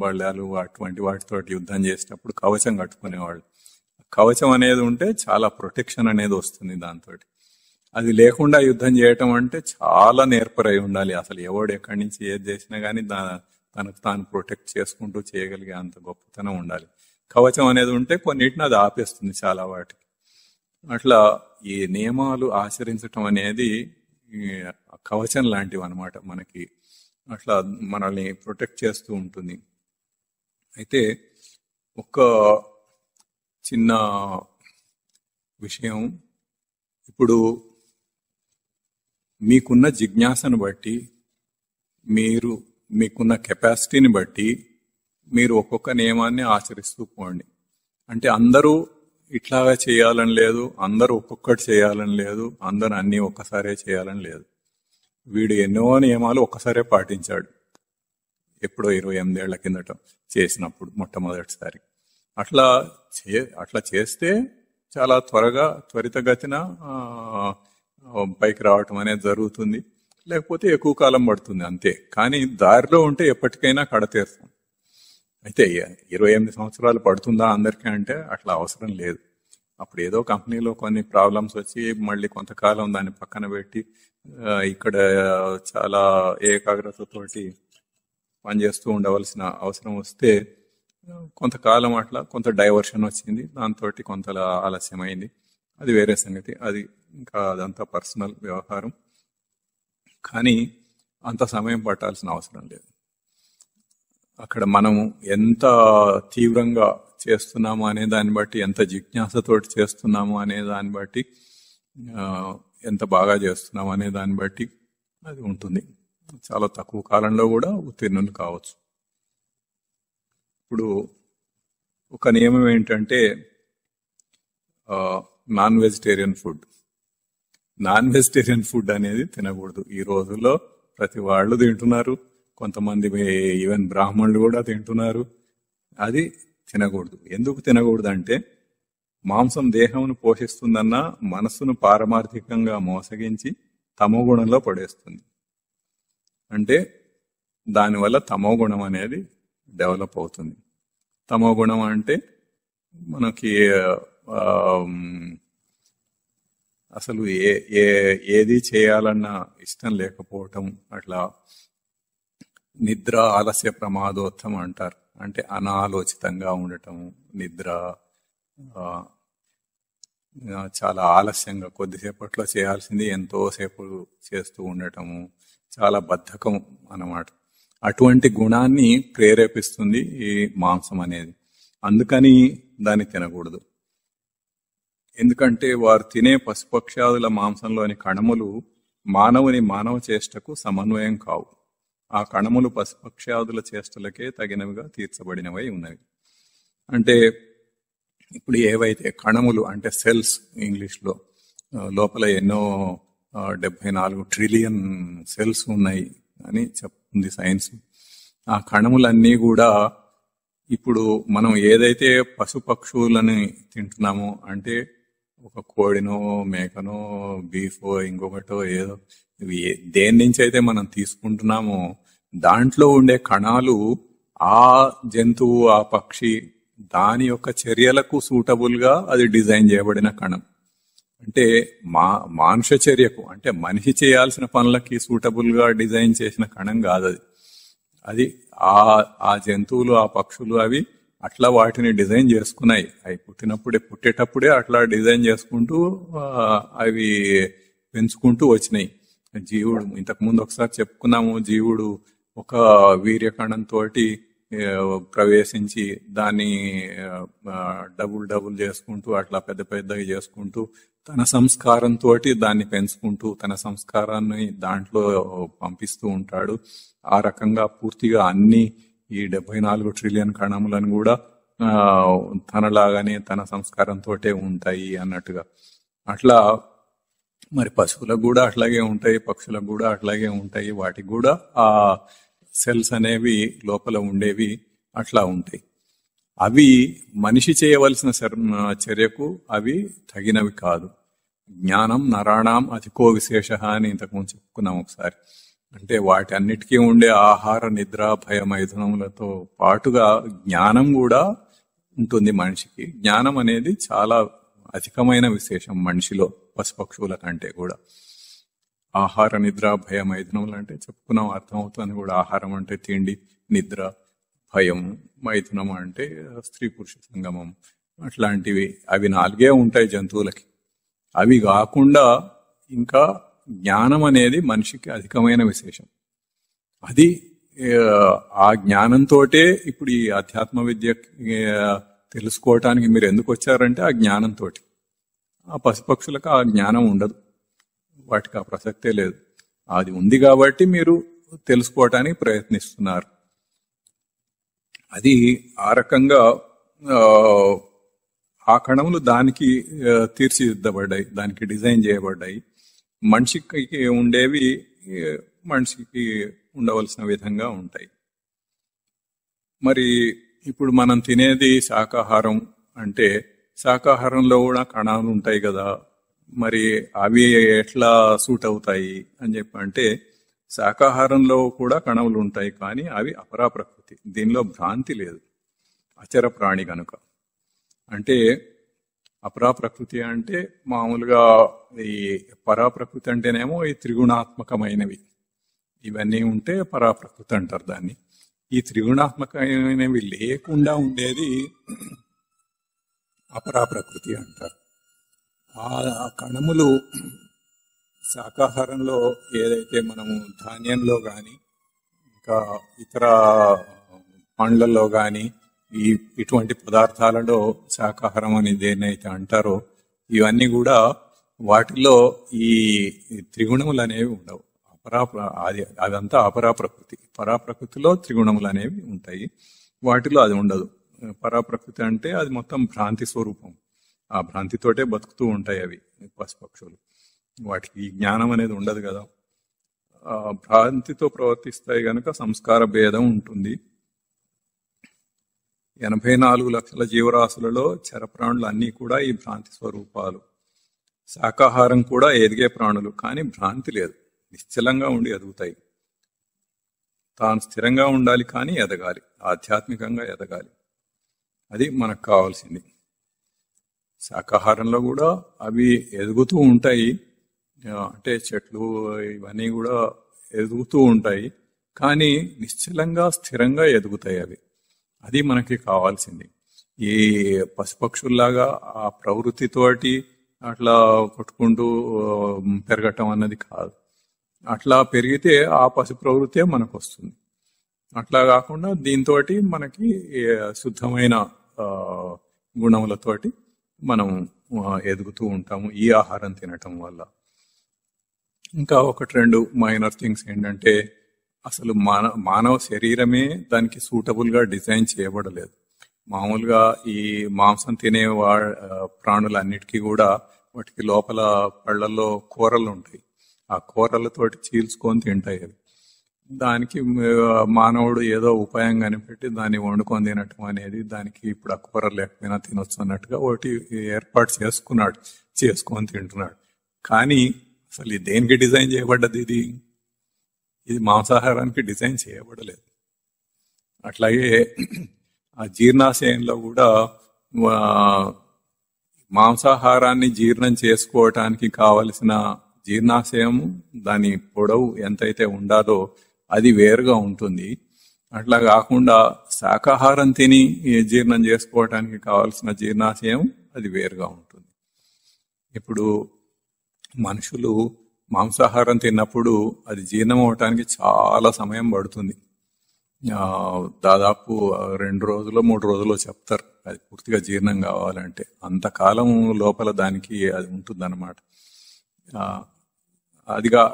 బళ్ళాలు అటువంటి వాటితో యుద్ధం చేసేటప్పుడు కవచం కట్టుకునేవాళ్ళు. కవచం అనేది ఉంటే చాలా ప్రొటెక్షన్ అనేది వస్తుంది దాంతో. అది లేకుండా యుద్ధం చేయటం అంటే చాలా నేర్పరై ఉండాలి. అసలు ఎవడు ఎక్కడి నుంచి ఏది చేసినా కానీ తనకు తాను ప్రొటెక్ట్ చేసుకుంటూ చేయగలిగే అంత గొప్పతనం ఉండాలి. కవచం అనేది ఉంటే కొన్నిటిని అది ఆపేస్తుంది చాలా వాటికి. అట్లా ఈ నియమాలు ఆచరించటం అనేది కవచం లాంటివి అన్నమాట మనకి. అట్లా మనల్ని ప్రొటెక్ట్ చేస్తూ ఉంటుంది. అయితే ఒక చిన్న విషయం, ఇప్పుడు మీకున్న జిజ్ఞాసను బట్టి, మీకున్న కెపాసిటీని బట్టి మీరు ఒక్కొక్క నియమాన్ని ఆచరిస్తూ పోండి. అంటే అందరూ ఇట్లాగా చేయాలని లేదు, అందరూ ఒక్కొక్కటి చేయాలని లేదు, అందరూ అన్నీ ఒక్కసారే చేయాలని లేదు. వీడు ఎన్నో నియమాలు ఒక్కసారే పాటించాడు, ఎప్పుడో 28 ఏళ్ల కిందట చేసినప్పుడు మొట్టమొదటిసారి. అట్లా చేస్తే చాలా త్వరితగతిన పైకి రావటం అనేది జరుగుతుంది. లేకపోతే ఎక్కువ కాలం పడుతుంది అంతే. కానీ దారిలో ఉంటే ఎప్పటికైనా కడతీరుతాం. అయితే 28 సంవత్సరాలు పడుతుందా అందరికీ అంటే అట్లా అవసరం లేదు. అప్పుడు ఏదో కంపెనీలో కొన్ని ప్రాబ్లమ్స్ వచ్చి మళ్ళీ కొంతకాలం దాన్ని పక్కన పెట్టి ఇక్కడ చాలా ఏకాగ్రతతోటి పనిచేస్తూ ఉండవలసిన అవసరం వస్తే కొంతకాలం అట్లా కొంత డైవర్షన్ వచ్చింది, దాంతో కొంత ఆలస్యమైంది. అది వేరే సంగతి, అది ఇంకా అదంతా పర్సనల్ వ్యవహారం. కానీ అంత సమయం పట్టాల్సిన అవసరం లేదు. అక్కడ మనము ఎంత తీవ్రంగా చేస్తున్నాము అనే దాన్ని బట్టి, ఎంత జిజ్ఞాసతోటి చేస్తున్నాము అనే దాన్ని బట్టి ఎంత బాగా చేస్తున్నాం అనే దాన్ని బట్టి అది ఉంటుంది. చాలా తక్కువ కాలంలో కూడా ఉత్తీర్ణులు కావచ్చు. ఇప్పుడు ఒక నియమం ఏంటంటే నాన్ వెజిటేరియన్ ఫుడ్ అనేది తినకూడదు. ఈ రోజుల్లో ప్రతి వాళ్ళు తింటున్నారు, కొంతమంది ఈవెన్ బ్రాహ్మణులు కూడా తింటున్నారు. అది తినకూడదు. ఎందుకు తినకూడదు అంటే మాంసం దేహమును పోషిస్తుందన్న మనస్సును పారమార్థికంగా మోసగించి తమో గుణంలో పడేస్తుంది. అంటే దానివల్ల తమో గుణం అనేది డెవలప్ అవుతుంది. తమో గుణం అంటే మనకి అసలు ఏది చేయాలన్న ఇష్టం లేకపోవటం, అట్లా నిద్ర ఆలస్య ప్రమాదోత్తం అంటారు. అంటే అనాలోచితంగా ఉండటం, నిద్ర చాలా ఆలస్యంగా కొద్దిసేపట్లో చేయాల్సింది ఎంతో సేపు చేస్తూ ఉండటము, చాలా బద్ధకం అన్నమాట. అటువంటి గుణాన్ని ప్రేరేపిస్తుంది ఈ మాంసం అనేది. అందుకని దాన్ని తినకూడదు. ఎందుకంటే వారు తినే పశుపక్ష్యాదుల మాంసంలోని కణములు మానవుని మానవ చేష్టకు సమన్వయం కావు. ఆ కణములు పశుపక్ష్యాదుల చేష్టలకే తగినవిగా తీర్చబడినవై ఉన్నవి. అంటే ఇప్పుడు ఏవైతే కణములు అంటే సెల్స్ ఇంగ్లీష్లో, లోపల ఎన్నో 74 ట్రిలియన్ సెల్స్ ఉన్నాయి అని చెప్తుంది సైన్స్. ఆ కణములన్నీ కూడా ఇప్పుడు మనం ఏదైతే పశుపక్షులని తింటున్నామో, అంటే ఒక కోడినో మేకనో బీఫో ఇంకొకటో ఏదో దేని నుంచి అయితే మనం తీసుకుంటున్నామో దాంట్లో ఉండే కణాలు ఆ జంతువు, ఆ పక్షి దాని యొక్క చర్యలకు సూటబుల్ గా అది డిజైన్ చేయబడిన కణం. అంటే మానుష చర్యకు, అంటే మనిషి చేయాల్సిన పనులకి సూటబుల్ గా డిజైన్ చేసిన కణం కాదు అది. అది ఆ జంతువులు, ఆ పక్షులు అవి అట్లా వాటిని డిజైన్ చేసుకున్నాయి. అవి పుట్టేటప్పుడే అట్లా డిజైన్ చేసుకుంటూ అవి పెంచుకుంటూ వచ్చినాయి. జీవుడు ఇంతకుముందు ఒకసారి చెప్పుకున్నాము, జీవుడు ఒక వీర్యకణంతో ప్రవేశించి దాన్ని డబుల్ చేసుకుంటూ అట్లా పెద్దగా చేసుకుంటూ తన సంస్కారంతో దాన్ని పెంచుకుంటూ తన సంస్కారాన్ని దాంట్లో పంపిస్తూ ఉంటాడు. ఆ రకంగా పూర్తిగా అన్ని ఈ 74 ట్రిలియన్ కణములను కూడా తనలాగానే తన సంస్కారంతో ఉంటాయి అన్నట్టుగా. అట్లా మరి పశువులకు కూడా అట్లాగే ఉంటాయి, పక్షులకు కూడా అట్లాగే ఉంటాయి. వాటికి కూడా ఆ సెల్స్ అనేవి లోపల ఉండేవి అట్లా ఉంటాయి. అవి మనిషి చేయవలసిన చర్యకు అవి తగినవి కాదు. జ్ఞానం నరాణం అధికో విశేష అని ఇంతకుముందు చెప్పుకున్నాం ఒకసారి. అంటే వాటి అన్నిటికీ ఉండే ఆహార, నిద్ర, భయ, మైథునములతో పాటుగా జ్ఞానం కూడా ఉంటుంది మనిషికి. జ్ఞానం అనేది చాలా అధికమైన విశేషం మనిషిలో పశుపక్షువుల కంటే కూడా. ఆహార, నిద్ర, భయ, మైథునములు అంటే చెప్పుకున్నాం, అర్థమవుతుంది కూడా. ఆహారం అంటే తిండి, నిద్ర, భయం, మైథునం అంటే స్త్రీ పురుష సంగమం, అట్లాంటివి. అవి 4 ఉంటాయి జంతువులకి. అవి కాకుండా ఇంకా జ్ఞానం అనేది మనిషికి అధికమైన విశేషం. అది ఆ జ్ఞానంతో ఇప్పుడు ఈ అధ్యాత్మ విద్య తెలుసుకోవటానికి మీరు ఎందుకు వచ్చారంటే ఆ జ్ఞానంతో. ఆ పశుపక్షులకు ఆ జ్ఞానం ఉండదు, వాటికి ఆ ప్రసక్తే లేదు. అది ఉంది కాబట్టి మీరు తెలుసుకోవటానికి ప్రయత్నిస్తున్నారు. అది ఆ రకంగా ఆ కణములు దానికి తీర్చిదిద్దబడ్డాయి, దానికి డిజైన్ చేయబడ్డాయి. మనిషికి ఉండేవి మనిషికి ఉండవలసిన విధంగా ఉంటాయి. మరి ఇప్పుడు మనం తినేది శాకాహారం అంటే శాకాహారంలో కూడా కణాలు ఉంటాయి కదా, మరి అవి ఎట్లా సూట్ అవుతాయి అని చెప్పి అంటే శాకాహారంలో కూడా కణములు ఉంటాయి, కానీ అవి అపరా ప్రకృతి. దీనిలో భ్రాంతి లేదు, అచర ప్రాణి కనుక. అంటే అపరా ప్రకృతి అంటే మామూలుగా ఈ పరాప్రకృతి అంటేనేమో ఈ త్రిగుణాత్మకమైనవి ఇవన్నీ ఉంటే పరాప్రకృతి అంటారు దాన్ని. ఈ త్రిగుణాత్మకమైనవి లేకుండా ఉండేది అపరాప్రకృతి అంటారు. ఆ కణములు శాకాహారంలో ఏదైతే మనము ధాన్యంలో కానీ ఇంకా ఇతర పండ్లలో కానీ ఇటువంటి పదార్థాలలో శాకాహారం అని దేన్నైతే అంటారో ఇవన్నీ కూడా వాటిలో ఈ త్రిగుణములు అనేవి ఉండవు. అదంతా అపరాప్రకృతి. పరాప్రకృతిలో త్రిగుణములు అనేవి ఉంటాయి, వాటిలో అది ఉండదు. పరాప్రకృతి అంటే అది మొత్తం భ్రాంతి స్వరూపం. ఆ భ్రాంతితోటే బతుకుతూ ఉంటాయి అవి పశుపక్షులు. వాటికి జ్ఞానం అనేది ఉండదు కదా. ఆ భ్రాంతితో ప్రవర్తిస్తాయి గనక సంస్కార భేదం ఉంటుంది. 84 లక్షల జీవరాశులలో చరప్రాణులు అన్నీ కూడా ఈ భ్రాంతి స్వరూపాలు. శాకాహారం కూడా ఎదిగే ప్రాణులు, కానీ భ్రాంతి లేదు, నిశ్చలంగా ఉండి ఎదుగుతాయి. తాను స్థిరంగా ఉండాలి, కానీ ఎదగాలి, ఆధ్యాత్మికంగా ఎదగాలి. అది మనకు కావాల్సింది. శాకాహారంలో కూడా అవి ఎదుగుతూ ఉంటాయి, అంటే చెట్లు ఇవన్నీ కూడా ఎదుగుతూ ఉంటాయి, కానీ నిశ్చలంగా స్థిరంగా ఎదుగుతాయి అవి. అది మనకి కావాల్సింది. ఈ పశుపక్షుల్లాగా ఆ ప్రవృత్తితోటి అట్లా కొట్టుకుంటూ పెరగటం అన్నది కాదు. అట్లా పెరిగితే ఆ పశు ప్రవృత్తే మనకు వస్తుంది. అట్లా కాకుండా దీంతో మనకి శుద్ధమైన గుణములతోటి మనం ఎదుగుతూ ఉంటాము ఈ ఆహారం తినటం వల్ల. ఇంకా ఒకటి రెండు మైనర్ థింగ్స్ ఏంటంటే, అసలు మానవ శరీరమే దానికి సూటబుల్ గా డిజైన్ చేయబడలేదు. మామూలుగా ఈ మాంసం తినే ప్రాణులన్నిటికీ కూడా వాటికి లోపల పళ్ళల్లో కూరలు ఉంటాయి. ఆ కూరలతోటి చీల్చుకొని తింటాయి అవి. దానికి మానవుడు ఏదో ఉపాయం కనిపెట్టి దాన్ని వండుకొని తినటం అనేది, దానికి ఇప్పుడు ఆ కూర లేకపోయినా తినొచ్చు అన్నట్టుగా ఒకటి ఏర్పాటు చేసుకొని తింటున్నాడు. కానీ అసలు దేనికి డిజైన్ చేయబడ్డది ఇది మాంసాహారానికి డిజైన్ చేయబడలేదు. అట్లాగే ఆ జీర్ణాశయంలో కూడా మాంసాహారాన్ని జీర్ణం చేసుకోవటానికి కావలసిన జీర్ణాశయం, దాని పొడవు ఎంతైతే ఉండాలో అది వేరుగా ఉంటుంది. అట్లా కాకుండా శాకాహారం తిని జీర్ణం చేసుకోవటానికి కావలసిన జీర్ణాశయం అది వేరుగా ఉంటుంది. ఇప్పుడు మనుషులు మాంసాహారం తిన్నప్పుడు అది జీర్ణం అవటానికి చాలా సమయం పడుతుంది. దాదాపు 2 రోజులు 3 రోజులు చెప్తారు అది పూర్తిగా జీర్ణం కావాలంటే. అంతకాలం లోపల దానికి అది ఉంటుందన్నమాట.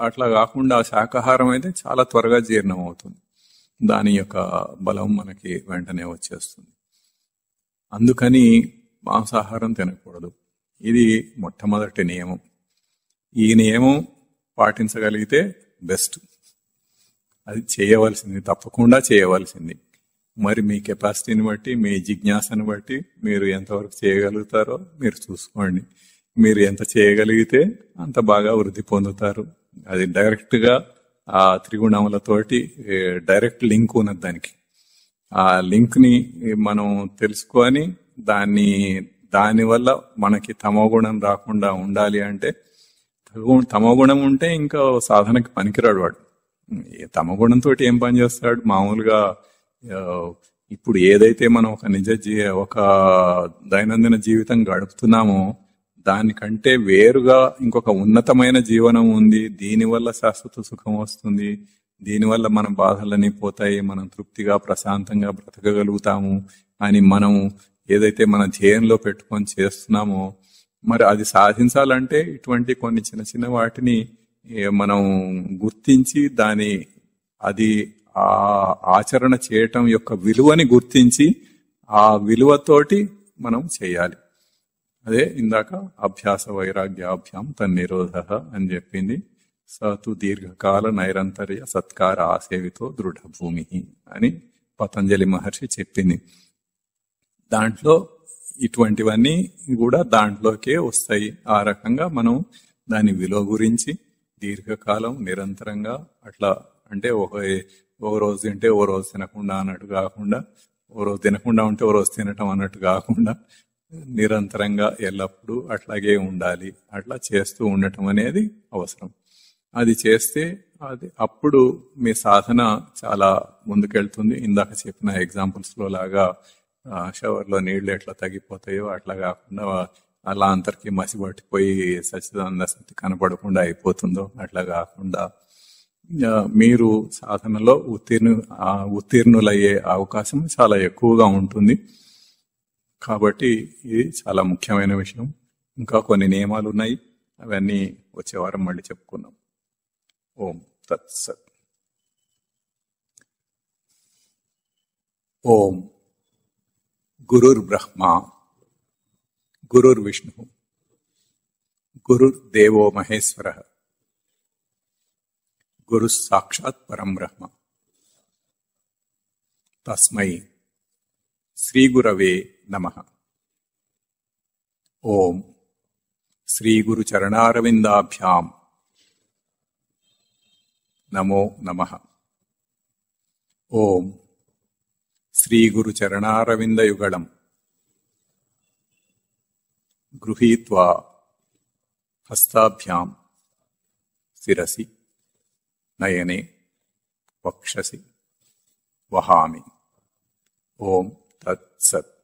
అట్లా కాకుండా శాకాహారం అయితే చాలా త్వరగా జీర్ణం అవుతుంది. దాని యొక్క బలం మనకి వెంటనే వచ్చేస్తుంది. అందుకని మాంసాహారం తినకూడదు. ఇది మొట్టమొదటి నియమం. ఈ నియమం పాటించగలిగితే బెస్ట్. అది చేయవలసింది, తప్పకుండా చేయవలసింది. మరి మీ కెపాసిటీని బట్టి, మీ జిజ్ఞాసను బట్టి మీరు ఎంతవరకు చేయగలుగుతారో మీరు చూసుకోండి. మీరు ఎంత చేయగలిగితే అంత బాగా వృద్ధి పొందుతారు. అది డైరెక్ట్ గా ఆ త్రిగుణములతోటి డైరెక్ట్ లింక్ ఉన్నది దానికి. ఆ లింక్ ని మనం తెలుసుకొని దానివల్ల మనకి తమోగుణం రాకుండా ఉండాలి అంటే, తమోగుణం ఉంటే ఇంకా సాధనకి పనికిరాడు వాడు. తమోగుణంతో ఏం పని చేస్తాడు? మామూలుగా ఇప్పుడు ఏదైతే మనం ఒక దైనందిన జీవితం గడుపుతున్నామో దానికంటే వేరుగా ఇంకొక ఉన్నతమైన జీవనం ఉంది. దీనివల్ల శాశ్వత సుఖం వస్తుంది, దీనివల్ల మన బాధలన్నీ పోతాయి, మనం తృప్తిగా ప్రశాంతంగా బ్రతకగలుగుతాము అని మనం ఏదైతే మన ధ్యేయంలో పెట్టుకొని చేస్తున్నామో, మరి అది సాధించాలంటే ఇటువంటి కొన్ని చిన్న చిన్న వాటిని మనం గుర్తించి అది ఆ ఆచరణ చేయటం యొక్క విలువని గుర్తించి ఆ విలువతోటి మనం చేయాలి. అదే ఇందాక అభ్యాస వైరాగ్యాభ్యాం తన్నిరోధ అని చెప్పింది. సతు దీర్ఘకాల నైరంతర్య సత్కార ఆసేవితో దృఢ భూమి అని పతంజలి మహర్షి చెప్పింది. దాంట్లో ఇటువంటివన్నీ కూడా దాంట్లోకే వస్తాయి. ఆ రకంగా మనం దాని విలువ గురించి దీర్ఘకాలం నిరంతరంగా అట్లా, అంటే ఒక రోజు తింటే ఓ రోజు తినకుండా అన్నట్టు కాకుండా, ఓ రోజు తినకుండా ఉంటే ఓ రోజు తినటం అన్నట్టు కాకుండా నిరంతరంగా ఎల్లప్పుడూ అట్లాగే ఉండాలి. అట్లా చేస్తూ ఉండటం అనేది అవసరం. అది చేస్తే అప్పుడు మీ సాధన చాలా ముందుకెళ్తుంది. ఇందాక చెప్పిన ఎగ్జాంపుల్స్ లో లాగా షవర్లో నీళ్లు ఎట్లా తగ్గిపోతాయో అట్లా కాకుండా అలా అందరికి మసిపట్టిపోయి సచ్చిదానంద స్థితి కనపడకుండా అయిపోతుందో అట్లా కాకుండా మీరు సాధనలో ఉత్తీర్ణులయ్యే అవకాశం చాలా ఎక్కువగా ఉంటుంది. కాబట్టి ఇది చాలా ముఖ్యమైన విషయం. ఇంకా కొన్ని నియమాలు ఉన్నాయి, అవన్నీ వచ్చే వారం మళ్ళీ చెప్పుకున్నాం. ఓం తత్సత్. ఓం గురుర్బ్రహ్మా గురుర్విష్ణు గురుర్దేవో మహేశ్వరః గురు సాక్షాత్ పరం బ్రహ్మ తస్మై శ్రీ గురవే నమః. ఓం శ్రీ గురు చరణారవిందాభ్యాం నమో నమః. ఓం శ్రీ గురు చరణారవిందయుగళం గృహీత్వా హస్తాభ్యాం శిరసి నయనే వక్షసి వహామి. ఓం తత్సత్.